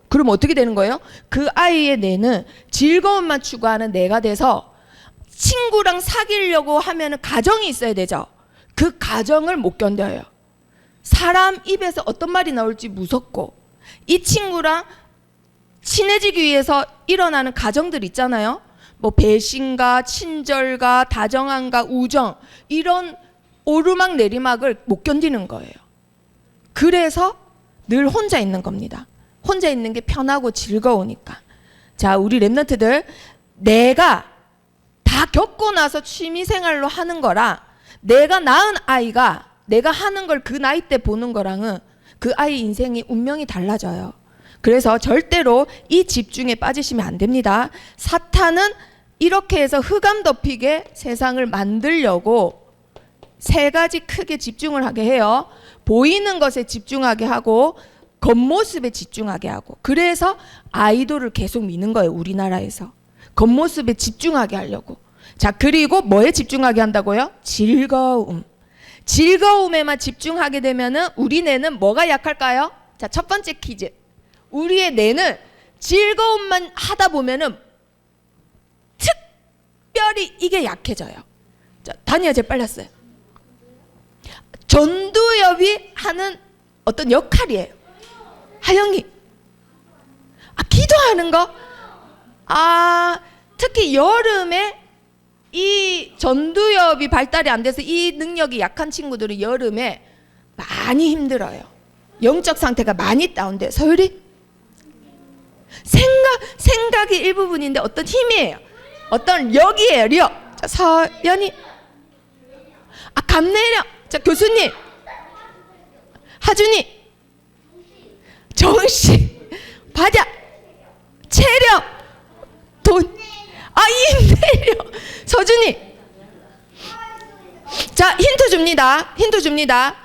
그럼 어떻게 되는 거예요? 그 아이의 뇌는 즐거움만 추구하는 뇌가 돼서 친구랑 사귀려고 하면 가정이 있어야 되죠. 그 가정을 못 견뎌요. 사람 입에서 어떤 말이 나올지 무섭고 이 친구랑 친해지기 위해서 일어나는 가정들 있잖아요. 뭐 배신과 친절과 다정함과 우정 이런 오르막 내리막을 못 견디는 거예요. 그래서 늘 혼자 있는 겁니다. 혼자 있는 게 편하고 즐거우니까. 자, 우리 랩런트들 내가 다 겪고 나서 취미생활로 하는 거랑 내가 낳은 아이가 내가 하는 걸 그 나이 때 보는 거랑은 그 아이 인생이 운명이 달라져요. 그래서 절대로 이 집중에 빠지시면 안 됩니다. 사탄은 이렇게 해서 흑암 덮이게 세상을 만들려고 3가지 크게 집중을 하게 해요. 보이는 것에 집중하게 하고 겉모습에 집중하게 하고. 그래서 아이돌을 계속 미는 거예요. 우리나라에서 겉모습에 집중하게 하려고. 자, 그리고 뭐에 집중하게 한다고요? 즐거움에만 집중하게 되면은 우리 뇌는 뭐가 약할까요? 자, 첫 번째 퀴즈. 우리의 뇌는 즐거움만 하다 보면은 특별히 이게 약해져요. 자, 다니야 제일 빨랐어요. 전두엽이 하는 어떤 역할이에요. 하영이. 기도하는 거. 특히 여름에 이 전두엽이 발달이 안 돼서 이 능력이 약한 친구들은 여름에 많이 힘들어요. 영적 상태가 많이 다운돼요. 서율이? 생각이 일부분인데 어떤 힘이에요. 어떤 력이에요. 력. 자, 서연이. 감내력. 자, 교수님. 하준이. 정신. 바자. 체력. 돈. 인내력. 서준이. 자, 힌트 줍니다.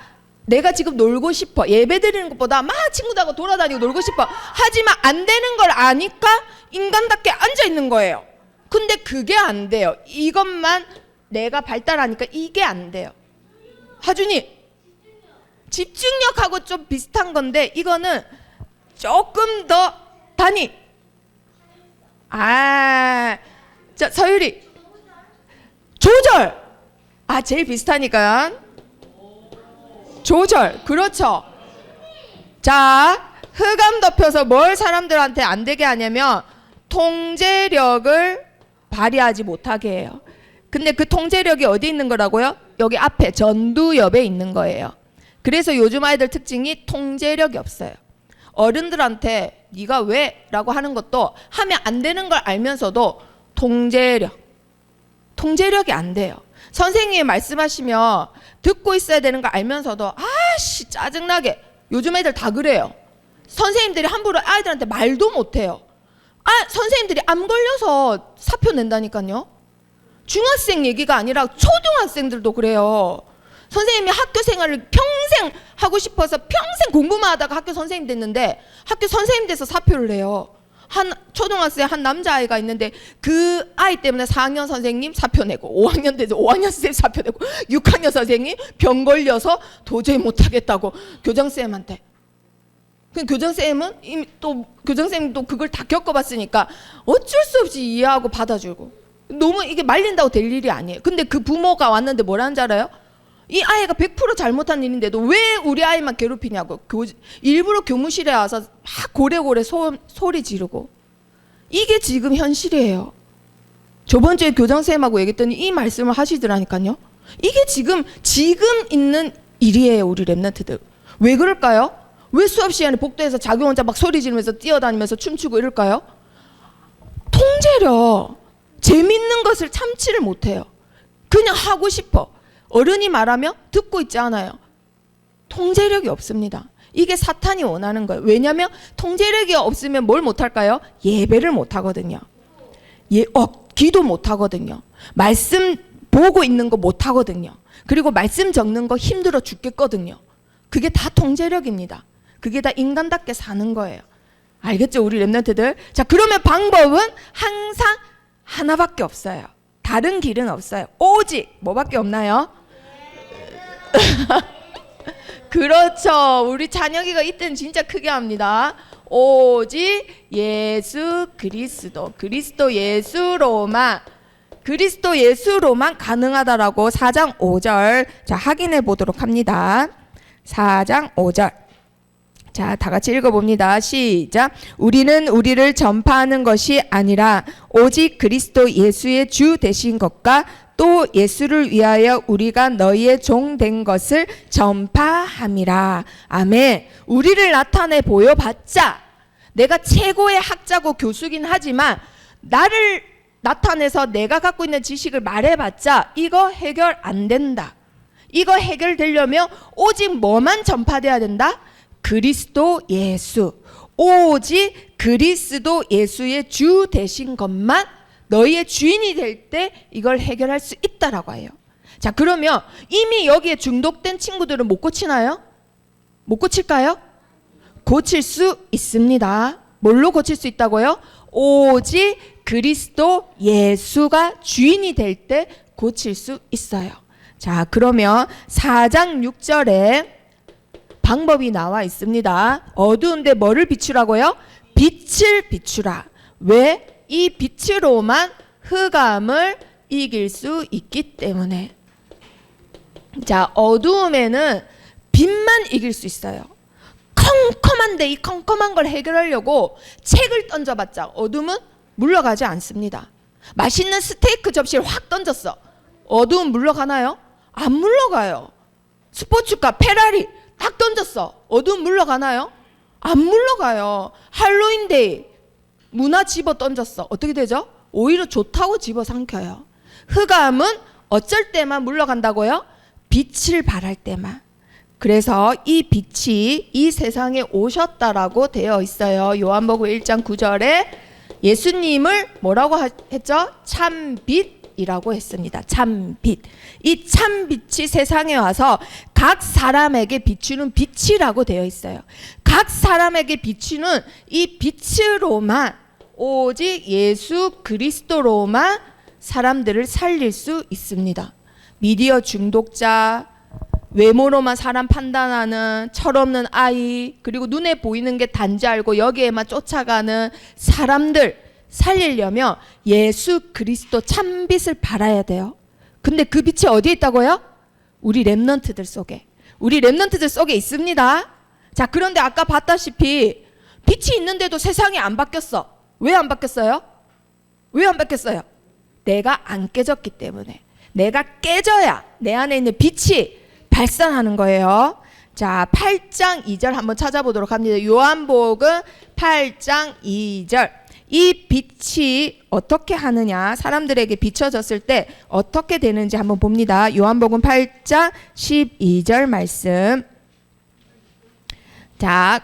내가 지금 놀고 싶어. 예배 드리는 것보다 막 친구들하고 돌아다니고 놀고 싶어. 하지만 안 되는 걸 아니까 인간답게 앉아 있는 거예요. 근데 그게 안 돼요. 이것만 내가 발달하니까 이게 안 돼요. 하준이. 집중력하고 좀 비슷한 건데 이거는 조금 더 단위. 자, 서율이. 조절. 제일 비슷하니까. 조절. 그렇죠. 자, 흑암 덮여서 뭘 사람들한테 안 되게 하냐면 통제력을 발휘하지 못하게 해요. 근데 그 통제력이 어디 있는 거라고요? 여기 앞에 전두엽에 있는 거예요. 그래서 요즘 아이들 특징이 통제력이 없어요. 어른들한테 네가 왜? 라고 하는 것도 하면 안 되는 걸 알면서도 통제력이 안 돼요. 선생님이 말씀하시면 듣고 있어야 되는 걸 알면서도 짜증나게. 요즘 애들 다 그래요. 선생님들이 함부로 아이들한테 말도 못해요. 선생님들이 암 걸려서 사표 낸다니까요. 중학생 얘기가 아니라 초등학생들도 그래요. 선생님이 학교 생활을 평생 하고 싶어서 평생 공부만 하다가 학교 선생님 됐는데 학교 선생님 돼서 사표를 내요. 한 초등학생 한 남자아이가 있는데 그 아이 때문에 4학년 선생님 사표 내고 5학년 돼서 5학년 선생님 사표 내고 6학년 선생님 병 걸려서 도저히 못하겠다고 교장쌤한테. 그 교장쌤은 이미 또 교장쌤도 그걸 다 겪어봤으니까 어쩔 수 없이 이해하고 받아주고. 너무 이게 말린다고 될 일이 아니에요. 근데 그 부모가 왔는데 뭐라는 줄 알아요? 이 아이가 100% 잘못한 일인데도 왜 우리 아이만 괴롭히냐고. 일부러 교무실에 와서 막 고래고래 소리 지르고. 이게 지금 현실이에요. 저번 주에 교장선생님하고 얘기했더니 이 말씀을 하시더라니까요. 이게 지금 있는 일이에요. 우리 랩런트들. 왜 그럴까요? 왜 수업 시간에 복도에서 자기 혼자 막 소리 지르면서 뛰어다니면서 춤추고 이럴까요? 통제력. 재밌는 것을 참지를 못해요. 그냥 하고 싶어. 어른이 말하면 듣고 있지 않아요. 통제력이 없습니다. 이게 사탄이 원하는 거예요. 왜냐하면 통제력이 없으면 뭘 못할까요? 예배를 못하거든요. 기도 못하거든요. 말씀 보고 있는 거 못하거든요. 그리고 말씀 적는 거 힘들어 죽겠거든요. 그게 다 통제력입니다. 그게 다 인간답게 사는 거예요. 알겠죠? 우리 랩런트들. 자, 그러면 방법은 항상 하나밖에 없어요. 다른 길은 없어요. 오직 뭐밖에 없나요? 그렇죠. 우리 찬혁이가 이때는 진짜 크게 합니다. 오직 예수 그리스도. 그리스도 예수로만 가능하다라고 4장 5절 자 확인해 보도록 합니다. 4장 5절 자, 다 같이 읽어봅니다. 시작. 우리는 우리를 전파하는 것이 아니라 오직 그리스도 예수의 주 되신 것과 또 예수를 위하여 우리가 너희의 종 된 것을 전파함이라. 아멘. 우리를 나타내 보여봤자 내가 최고의 학자고 교수긴 하지만 나를 나타내서 내가 갖고 있는 지식을 말해봤자 이거 해결 안 된다. 이거 해결되려면 오직 뭐만 전파돼야 된다? 그리스도 예수. 오직 그리스도 예수의 주 되신 것만 너희의 주인이 될 때 이걸 해결할 수 있다라고 해요. 자, 그러면 이미 여기에 중독된 친구들은 못 고치나요? 못 고칠까요? 고칠 수 있습니다. 뭘로 고칠 수 있다고요? 오직 그리스도 예수가 주인이 될 때 고칠 수 있어요. 자, 그러면 4장 6절에 방법이 나와 있습니다. 어두운데 뭐를 비추라고요? 빛을 비추라. 왜? 이 빛으로만 흑암을 이길 수 있기 때문에. 자, 어두움에는 빛만 이길 수 있어요. 컴컴한데 이 컴컴한 걸 해결하려고 책을 던져봤자 어둠은 물러가지 않습니다. 맛있는 스테이크 접시를 확 던졌어. 어둠은 물러가나요? 안 물러가요. 스포츠카 페라리 딱 던졌어. 어둠 물러가나요? 안 물러가요. 할로윈데이 문화 집어 던졌어. 어떻게 되죠? 오히려 좋다고 집어 삼켜요. 흑암은 어쩔 때만 물러간다고요? 빛을 발할 때만. 그래서 이 빛이 이 세상에 오셨다라고 되어 있어요. 요한복음 1장 9절에 예수님을 뭐라고 했죠? 참빛이라고 했습니다. 참빛. 이 참빛이 세상에 와서 각 사람에게 비추는 빛이라고 되어 있어요. 각 사람에게 비추는 이 빛으로만 오직 예수 그리스도로만 사람들을 살릴 수 있습니다. 미디어 중독자, 외모로만 사람 판단하는 철없는 아이, 그리고 눈에 보이는 게 단지 알고 여기에만 쫓아가는 사람들 살리려면 예수 그리스도 참빛을 발아야 돼요. 근데 그 빛이 어디에 있다고요? 우리 랩런트들 속에. 우리 랩런트들 속에 있습니다. 자, 그런데 아까 봤다시피 빛이 있는데도 세상이 안 바뀌었어. 왜 안 바뀌었어요? 왜 안 바뀌었어요? 내가 안 깨졌기 때문에. 내가 깨져야 내 안에 있는 빛이 발산하는 거예요. 자, 8장 2절 한번 찾아보도록 합니다. 요한복음 8장 2절. 이 빛이 어떻게 하느냐, 사람들에게 비춰졌을 때 어떻게 되는지 한번 봅니다. 요한복음 8장 12절 말씀. 자,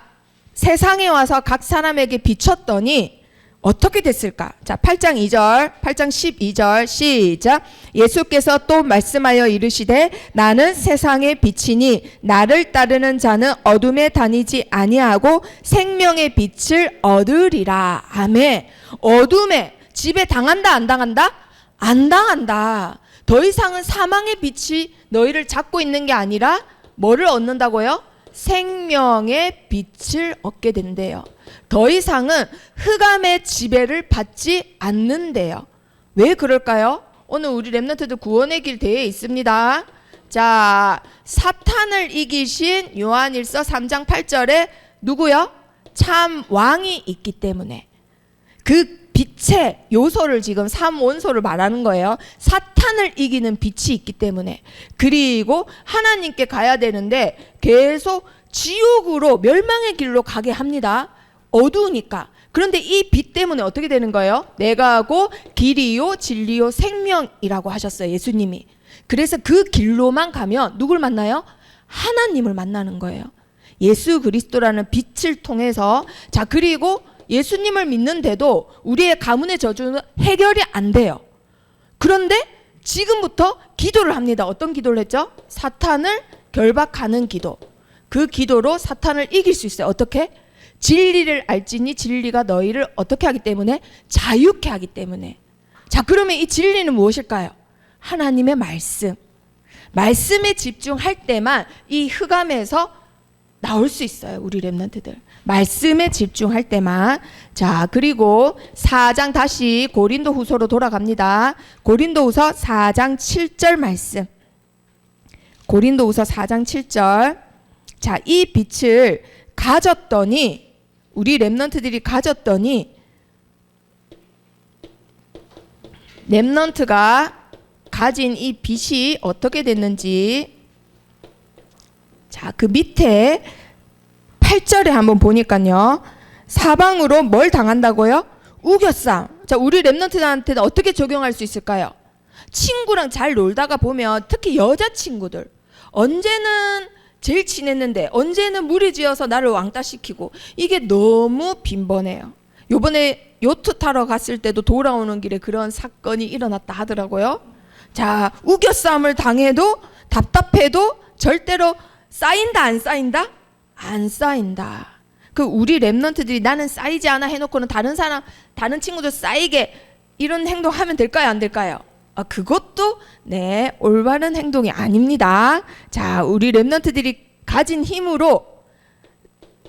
세상에 와서 각 사람에게 비췄더니 어떻게 됐을까? 자, 8장 2절, 8장 12절 시작. 예수께서 또 말씀하여 이르시되 나는 세상의 빛이니 나를 따르는 자는 어둠에 다니지 아니하고 생명의 빛을 얻으리라. 아멘. 어둠에 집에 당한다 안 당한다? 안 당한다. 더 이상은 사망의 빛이 너희를 잡고 있는 게 아니라 뭐를 얻는다고요? 생명의 빛을 얻게 된대요. 더 이상은 흑암의 지배를 받지 않는데요. 왜 그럴까요? 오늘 우리 랩런트들 구원의 길 대회에 있습니다. 자, 사탄을 이기신 요한일서 3장 8절에 누구요? 참 왕이 있기 때문에 그 빛의 요소를 지금 3원소를 말하는 거예요. 사탄을 이기는 빛이 있기 때문에. 그리고 하나님께 가야 되는데 계속 지옥으로 멸망의 길로 가게 합니다. 어두우니까. 그런데 이 빛 때문에 어떻게 되는 거예요? 내가 하고 길이요 진리요 생명이라고 하셨어요, 예수님이. 그래서 그 길로만 가면 누굴 만나요? 하나님을 만나는 거예요. 예수 그리스도라는 빛을 통해서. 자, 그리고 예수님을 믿는데도 우리의 가문의 저주는 해결이 안 돼요. 그런데 지금부터 기도를 합니다. 어떤 기도를 했죠? 사탄을 결박하는 기도. 그 기도로 사탄을 이길 수 있어요. 어떻게? 진리를 알지니 진리가 너희를 어떻게 하기 때문에? 자유케 하기 때문에. 자, 그러면 이 진리는 무엇일까요? 하나님의 말씀. 말씀에 집중할 때만 이 흑암에서 나올 수 있어요. 우리 랩런트들. 말씀에 집중할 때만. 자, 그리고 4장 다시 고린도 후서로 돌아갑니다. 고린도 후서 4장 7절 말씀. 고린도 후서 4장 7절. 자, 이 빛을 가졌더니, 우리 랩런트들이 가졌더니, 랩런트가 가진 이 빛이 어떻게 됐는지, 자, 그 밑에 8절에 한번 보니까요. 사방으로 뭘 당한다고요? 우겨싸움. 자, 우리 랩런트들한테는 어떻게 적용할 수 있을까요? 친구랑 잘 놀다가 보면 특히 여자친구들 언제는 제일 친했는데 언제는 무리지어서 나를 왕따시키고 이게 너무 빈번해요. 요번에 요트 타러 갔을 때도 돌아오는 길에 그런 사건이 일어났다 하더라고요. 자, 우겨싸움을 당해도 답답해도 절대로 쌓인다 안 쌓인다? 안 쌓인다. 그 우리 랩런트들이 나는 쌓이지 않아 해놓고는 다른 사람, 다른 친구들 쌓이게 이런 행동하면 될까요? 안 될까요? 그것도 네, 올바른 행동이 아닙니다. 자, 우리 랩런트들이 가진 힘으로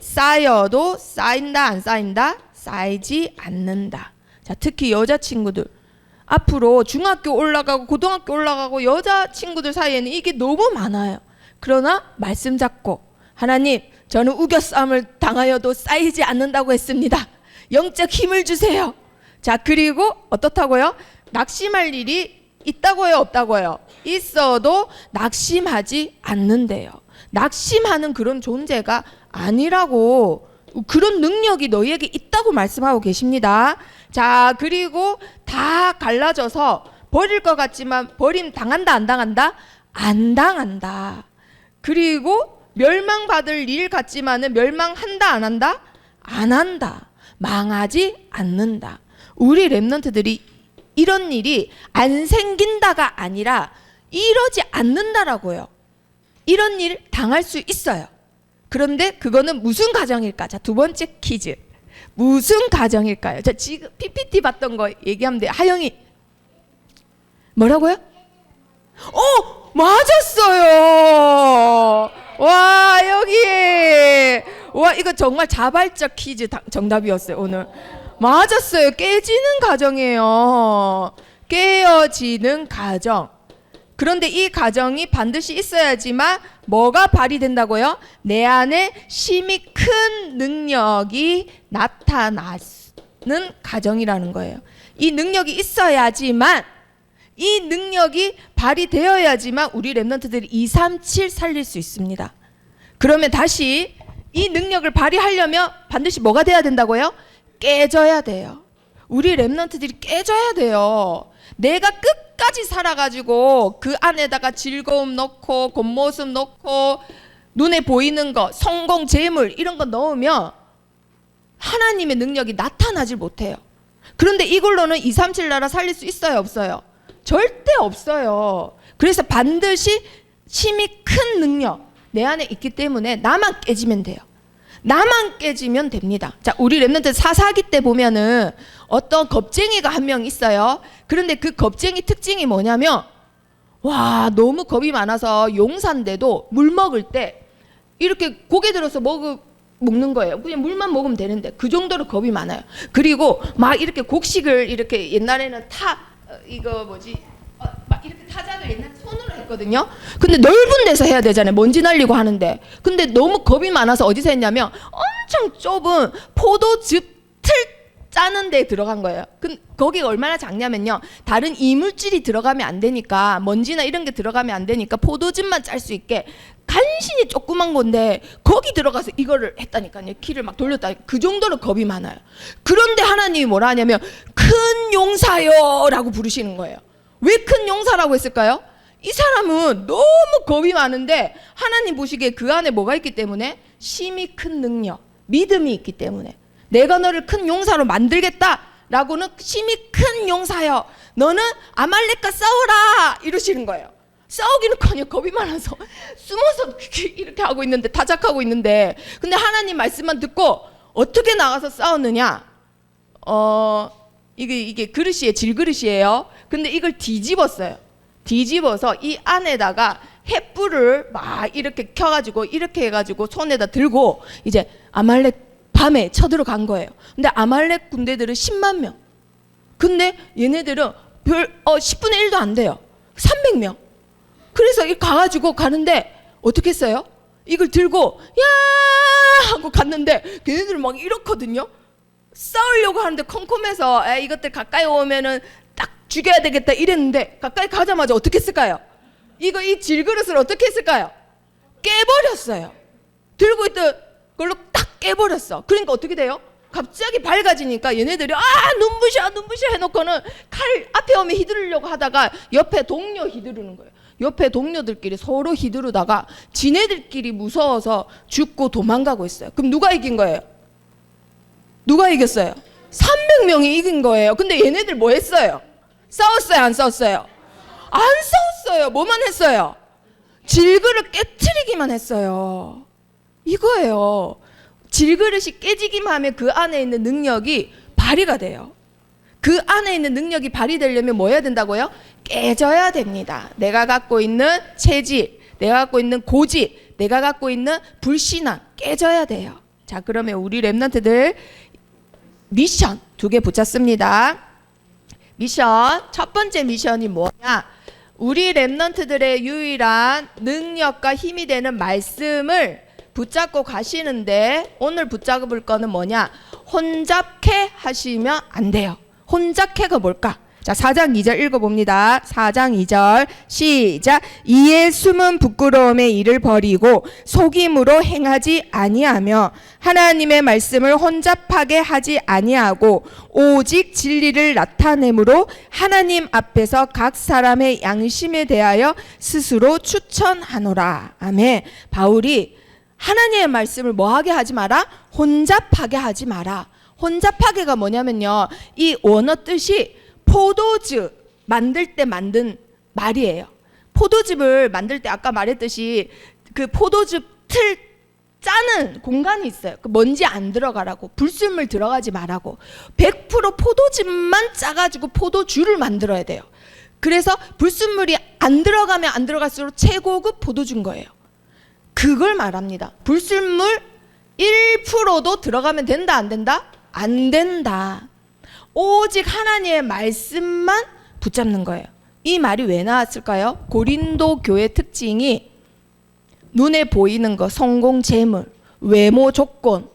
쌓여도 쌓인다 안 쌓인다? 쌓이지 않는다. 자, 특히 여자친구들 앞으로 중학교 올라가고 고등학교 올라가고 여자친구들 사이에는 이게 너무 많아요. 그러나 말씀 잡고 하나님, 저는 우겨싸움을 당하여도 쌓이지 않는다고 했습니다. 영적 힘을 주세요. 자, 그리고 어떻다고요? 낙심할 일이 있다고요, 없다고요? 있어도 낙심하지 않는데요. 낙심하는 그런 존재가 아니라고, 그런 능력이 너희에게 있다고 말씀하고 계십니다. 자, 그리고 다 갈라져서 버릴 것 같지만 버림 당한다 안 당한다? 안 당한다. 그리고 멸망받을 일 같지만은 멸망한다 안 한다? 안 한다. 망하지 않는다. 우리 랩런트들이 이런 일이 안 생긴다가 아니라 이러지 않는다라고요. 이런 일 당할 수 있어요. 그런데 그거는 무슨 가정일까? 자, 두 번째 퀴즈. 무슨 가정일까요? 자, 지금 PPT 봤던 거 얘기하면 돼요. 하영이. 뭐라고요? 맞았어요. 와, 여기. 와, 이거 정말 자발적 퀴즈 정답이었어요, 오늘. 맞았어요. 깨지는 가정이에요. 깨어지는 가정. 그런데 이 가정이 반드시 있어야지만 뭐가 발휘된다고요? 내 안에 심히 큰 능력이 나타나는 가정이라는 거예요. 이 능력이 있어야지만, 이 능력이 발휘되어야지만 우리 랩런트들이 237 살릴 수 있습니다. 그러면 다시 이 능력을 발휘하려면 반드시 뭐가 돼야 된다고요? 깨져야 돼요. 우리 랩런트들이 깨져야 돼요. 내가 끝까지 살아가지고 그 안에다가 즐거움 넣고 겉모습 넣고 눈에 보이는 거, 성공, 재물 이런 거 넣으면 하나님의 능력이 나타나질 못해요. 그런데 이걸로는 237 나라 살릴 수 있어요, 없어요? 절대 없어요. 그래서 반드시 힘이 큰 능력 내 안에 있기 때문에 나만 깨지면 돼요. 나만 깨지면 됩니다. 자, 우리 랩런트 사사기 때 보면은 어떤 겁쟁이가 한 명 있어요. 그런데 그 겁쟁이 특징이 뭐냐면 와, 너무 겁이 많아서 용사인데도 물 먹을 때 이렇게 고개 들어서 먹는 거예요. 그냥 물만 먹으면 되는데 그 정도로 겁이 많아요. 그리고 막 이렇게 곡식을 이렇게 옛날에는 막 이렇게 타작을 옛날에 손으로 했거든요. 근데 넓은 데서 해야 되잖아요. 먼지 날리고 하는데. 근데 너무 겁이 많아서 어디서 했냐면 엄청 좁은 포도즙 틀 짜는 데 들어간 거예요. 거기가 얼마나 작냐면요. 다른 이물질이 들어가면 안 되니까, 먼지나 이런 게 들어가면 안 되니까 포도즙만 짤 수 있게 간신히 조그만 건데 거기 들어가서 이거를 했다니까요. 키를 막 돌렸다니까. 그 정도로 겁이 많아요. 그런데 하나님이 뭐라 하냐면 큰 용사요 라고 부르시는 거예요. 왜 큰 용사라고 했을까요? 이 사람은 너무 겁이 많은데 하나님 보시기에 그 안에 뭐가 있기 때문에? 힘이 큰 능력, 믿음이 있기 때문에 내가 너를 큰 용사로 만들겠다라고는 힘이 큰 용사여, 너는 아말렉과 싸워라 이러시는 거예요. 싸우기는커녕 겁이 많아서 숨어서 이렇게 하고 있는데, 타작하고 있는데, 근데 하나님 말씀만 듣고 어떻게 나가서 싸웠느냐? 이게 그릇이에요. 질그릇이에요. 근데 이걸 뒤집었어요. 뒤집어서 이 안에다가 횃불을 막 이렇게 켜가지고 이렇게 해가지고 손에다 들고 이제 아말렉 밤에 쳐들어간 거예요. 근데 아말렉 군대들은 10만 명. 근데 얘네들은 10분의 1도 안 돼요. 300명. 그래서 이 가가지고 가는데 어떻게 했어요? 이걸 들고 야 하고 갔는데 걔네들은 막 이렇거든요. 싸우려고 하는데 컴컴해서 이것들 가까이 오면은 딱 죽여야 되겠다 이랬는데 가까이 가자마자 어떻게 했을까요? 이 질그릇을 어떻게 했을까요? 깨버렸어요. 들고 있던 걸로 딱 깨버렸어. 그러니까 어떻게 돼요? 갑자기 밝아지니까 얘네들이 눈부셔 해놓고는 칼 앞에 오면 휘두르려고 하다가 옆에 동료 휘두르는 거예요. 옆에 동료들끼리 서로 휘두르다가 지네들끼리 무서워서 죽고 도망가고 있어요. 그럼 누가 이긴 거예요? 누가 이겼어요? 300명이 이긴 거예요. 근데 얘네들 뭐 했어요? 싸웠어요? 안 싸웠어요? 안 싸웠어요. 뭐만 했어요? 질그릇 깨트리기만 했어요. 이거예요. 질그릇이 깨지기만 하면 그 안에 있는 능력이 발휘가 돼요. 그 안에 있는 능력이 발휘되려면 뭐 해야 된다고요? 깨져야 됩니다. 내가 갖고 있는 체질, 내가 갖고 있는 고집, 내가 갖고 있는 불신앙 깨져야 돼요. 자, 그러면 우리 랩런트들 미션 2개 붙였습니다. 미션, 첫 번째 미션이 뭐냐? 우리 랩런트들의 유일한 능력과 힘이 되는 말씀을 붙잡고 가시는데 오늘 붙잡을 거는 뭐냐? 혼잡해 하시면 안 돼요. 혼잡해가 뭘까? 자, 4장 2절 읽어봅니다. 4장 2절 시작. 이에 숨은 부끄러움의 일을 버리고 속임으로 행하지 아니하며 하나님의 말씀을 혼잡하게 하지 아니하고 오직 진리를 나타내므로 하나님 앞에서 각 사람의 양심에 대하여 스스로 추천하노라. 아멘. 바울이 하나님의 말씀을 뭐하게 하지 마라? 혼잡하게 하지 마라. 혼잡하게가 뭐냐면요, 이 원어 뜻이 포도즙 만들 때 만든 말이에요. 포도즙을 만들 때 아까 말했듯이 그 포도즙 틀 짜는 공간이 있어요. 그 먼지 안 들어가라고, 불순물 들어가지 말라고. 100% 포도즙만 짜가지고 포도주를 만들어야 돼요. 그래서 불순물이 안 들어가면 안 들어갈수록 최고급 포도주인 거예요. 그걸 말합니다. 불순물 1%도 들어가면 된다, 안 된다? 안 된다. 오직 하나님의 말씀만 붙잡는 거예요. 이 말이 왜 나왔을까요? 고린도 교회 특징이 눈에 보이는 거, 성공, 재물, 외모, 조건,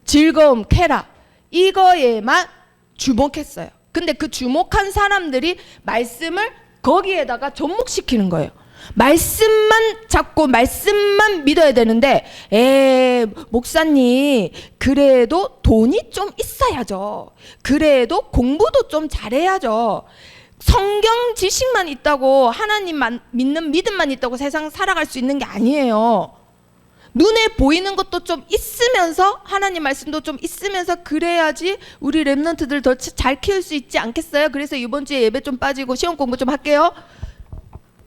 즐거움, 쾌락, 이거에만 주목했어요. 근데 그 주목한 사람들이 말씀을 거기에다가 접목시키는 거예요. 말씀만 잡고 말씀만 믿어야 되는데, 목사님 그래도 돈이 좀 있어야죠. 그래도 공부도 좀 잘해야죠. 성경 지식만 있다고, 하나님만 믿는 믿음만 있다고 세상 살아갈 수 있는 게 아니에요. 눈에 보이는 것도 좀 있으면서 하나님 말씀도 좀 있으면서 그래야지 우리 랩런트들 더 잘 키울 수 있지 않겠어요? 그래서 이번 주에 예배 좀 빠지고 시험 공부 좀 할게요.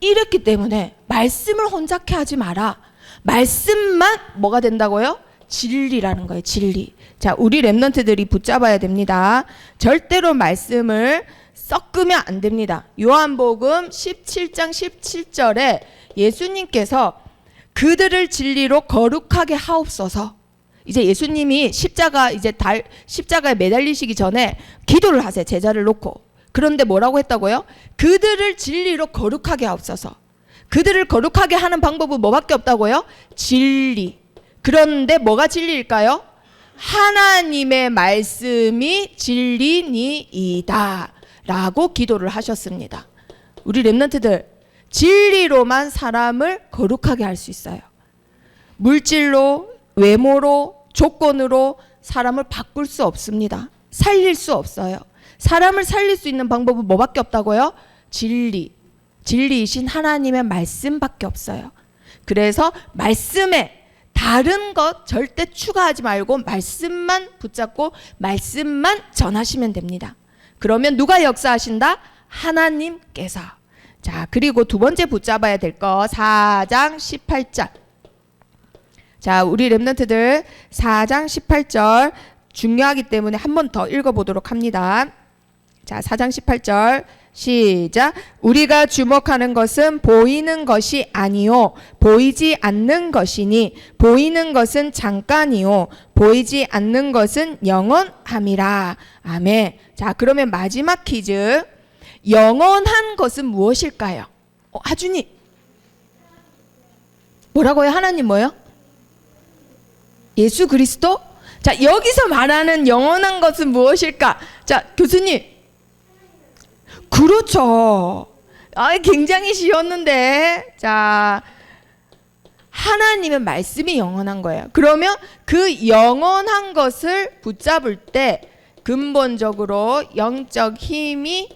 이랬기 때문에 말씀을 혼잡케 하지 마라. 말씀만 뭐가 된다고요? 진리라는 거예요. 진리. 자, 우리 랩런트들이 붙잡아야 됩니다. 절대로 말씀을 섞으면 안 됩니다. 요한복음 17장 17절에 예수님께서 그들을 진리로 거룩하게 하옵소서. 이제 예수님이 십자가에 매달리시기 전에 기도를 하세요. 제자를 놓고. 그런데 뭐라고 했다고요? 그들을 진리로 거룩하게 하옵소서. 그들을 거룩하게 하는 방법은 뭐밖에 없다고요? 진리. 그런데 뭐가 진리일까요? 하나님의 말씀이 진리니이다 라고 기도를 하셨습니다. 우리 랩런트들 진리로만 사람을 거룩하게 할 수 있어요. 물질로, 외모로, 조건으로 사람을 바꿀 수 없습니다. 살릴 수 없어요. 사람을 살릴 수 있는 방법은 뭐밖에 없다고요? 진리. 진리이신 하나님의 말씀밖에 없어요. 그래서 말씀에 다른 것 절대 추가하지 말고 말씀만 붙잡고 말씀만 전하시면 됩니다. 그러면 누가 역사하신다? 하나님께서. 자, 그리고 두 번째 붙잡아야 될 거 4장 18절. 자, 우리 랩런트들 4장 18절 중요하기 때문에 한 번 더 읽어보도록 합니다. 자, 4장 18절 시작. 우리가 주목하는 것은 보이는 것이 아니요 보이지 않는 것이니 보이는 것은 잠깐이요 보이지 않는 것은 영원함이라. 아멘. 자, 그러면 마지막 퀴즈. 영원한 것은 무엇일까요? 하준이 뭐라고요? 하나님 뭐요? 예수 그리스도? 자, 여기서 말하는 영원한 것은 무엇일까? 자, 교수님. 그렇죠. 굉장히 쉬웠는데. 자, 하나님의 말씀이 영원한 거예요. 그러면 그 영원한 것을 붙잡을 때 근본적으로 영적 힘이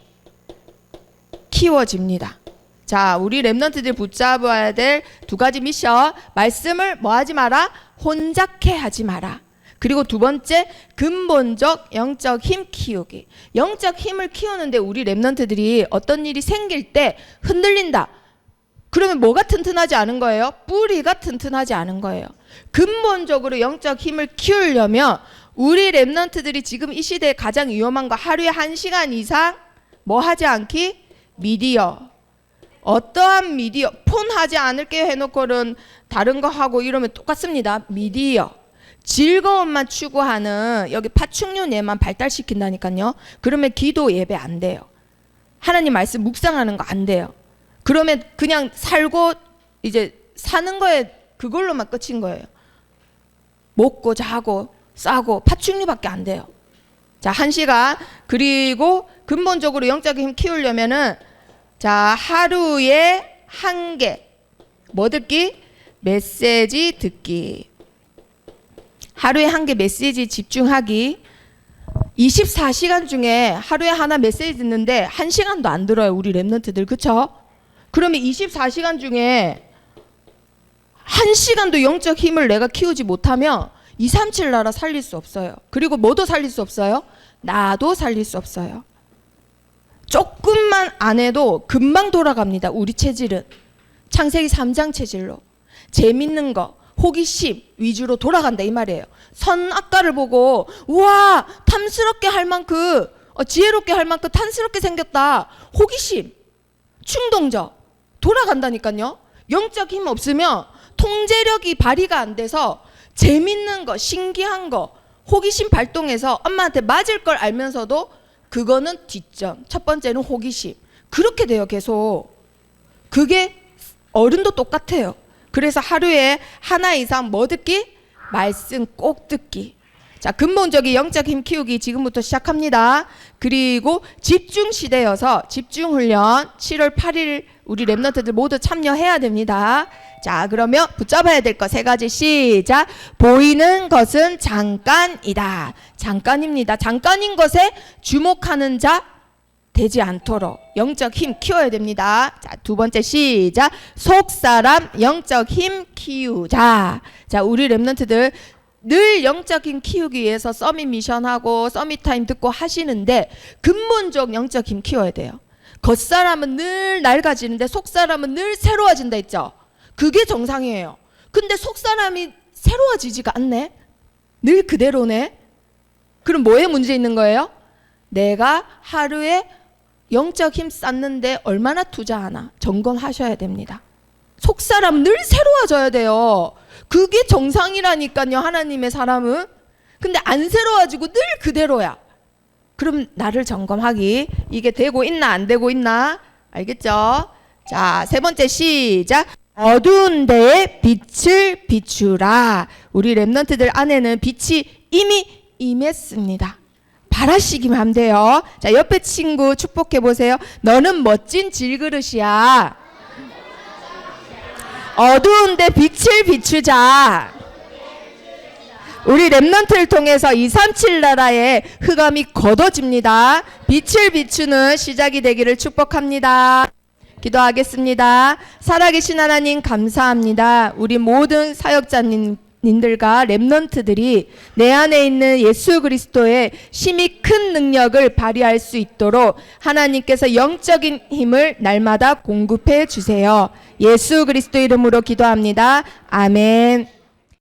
키워집니다. 자, 우리 랩런트들 붙잡아야 될 두 가지 미션. 말씀을 뭐 하지 마라? 혼잡케 하지 마라. 그리고 두 번째, 근본적 영적 힘 키우기. 영적 힘을 키우는데 우리 랩런트들이 어떤 일이 생길 때 흔들린다. 그러면 뭐가 튼튼하지 않은 거예요? 뿌리가 튼튼하지 않은 거예요. 근본적으로 영적 힘을 키우려면 우리 랩런트들이 지금 이 시대에 가장 위험한 거 하루에 1시간 이상 뭐 하지 않기? 미디어. 어떠한 미디어. 폰 하지 않을게요 해놓고는 다른 거 하고 이러면 똑같습니다. 미디어. 즐거움만 추구하는 여기 파충류 뇌만 발달시킨다니까요. 그러면 기도 예배 안 돼요. 하나님 말씀 묵상하는 거 안 돼요. 그러면 그냥 살고 이제 사는 거에 그걸로만 끝인 거예요. 먹고 자고 싸고 파충류밖에 안 돼요. 자, 1시간. 그리고 근본적으로 영적인 힘 키우려면은 자, 하루에 1개. 뭐 듣기? 메시지 듣기. 하루에 1개 메시지 집중하기. 24시간 중에 하루에 하나 메시지 듣는데 1시간도 안 들어요. 우리 랩런트들. 그쵸? 그러면 24시간 중에 1시간도 영적 힘을 내가 키우지 못하면 237 나라 살릴 수 없어요. 그리고 뭐도 살릴 수 없어요? 나도 살릴 수 없어요. 조금만 안 해도 금방 돌아갑니다. 우리 체질은. 창세기 3장 체질로. 재밌는 거, 호기심 위주로 돌아간다 이 말이에요. 선악과를 보고 우와 탐스럽게 할 만큼 지혜롭게 할 만큼 탐스럽게 생겼다. 호기심, 충동적 돌아간다니까요. 영적 힘 없으면 통제력이 발휘가 안 돼서 재밌는 거, 신기한 거, 호기심 발동해서 엄마한테 맞을 걸 알면서도 그거는 뒷전. 첫 번째는 호기심. 그렇게 돼요. 계속. 그게 어른도 똑같아요. 그래서 하루에 하나 이상 뭐 듣기? 말씀 꼭 듣기. 자, 근본적인 영적 힘 키우기 지금부터 시작합니다. 그리고 집중 시대여서 집중 훈련 7월 8일 우리 랩런트들 모두 참여해야 됩니다. 자, 그러면 붙잡아야 될 거 3가지 시작. 보이는 것은 잠깐이다. 잠깐입니다. 잠깐인 것에 주목하는 자 되지 않도록 영적 힘 키워야 됩니다. 자, 두 번째 시작. 속사람 영적 힘 키우자. 자, 우리 랩런트들 늘 영적 힘 키우기 위해서 서밋 미션하고 서밋 타임 듣고 하시는데 근본적 영적 힘 키워야 돼요. 겉사람은 늘 낡아지는데 속사람은 늘 새로워진다 했죠. 그게 정상이에요. 근데 속사람이 새로워지지가 않네. 늘 그대로네. 그럼 뭐에 문제 있는 거예요? 내가 하루에 영적 힘 쌓는데 얼마나 투자하나 점검하셔야 됩니다. 속사람 늘 새로워져야 돼요. 그게 정상이라니까요. 하나님의 사람은. 근데 안 새로워지고 늘 그대로야. 그럼 나를 점검하기. 이게 되고 있나 안 되고 있나? 알겠죠? 자, 세 번째 시작. 어두운 데에 빛을 비추라. 우리 랩런트들 안에는 빛이 이미 임했습니다. 바라시기만 하면 돼요. 자, 옆에 친구 축복해 보세요. 너는 멋진 질그릇이야. 어두운 데 빛을 비추자. 우리 랩런트를 통해서 237 나라의 흑암이 걷어집니다. 빛을 비추는 시작이 되기를 축복합니다. 기도하겠습니다. 살아계신 하나님 감사합니다. 우리 모든 사역자님들과 랩런트들이 내 안에 있는 예수 그리스도의 심히 큰 능력을 발휘할 수 있도록 하나님께서 영적인 힘을 날마다 공급해 주세요. 예수 그리스도 이름으로 기도합니다. 아멘.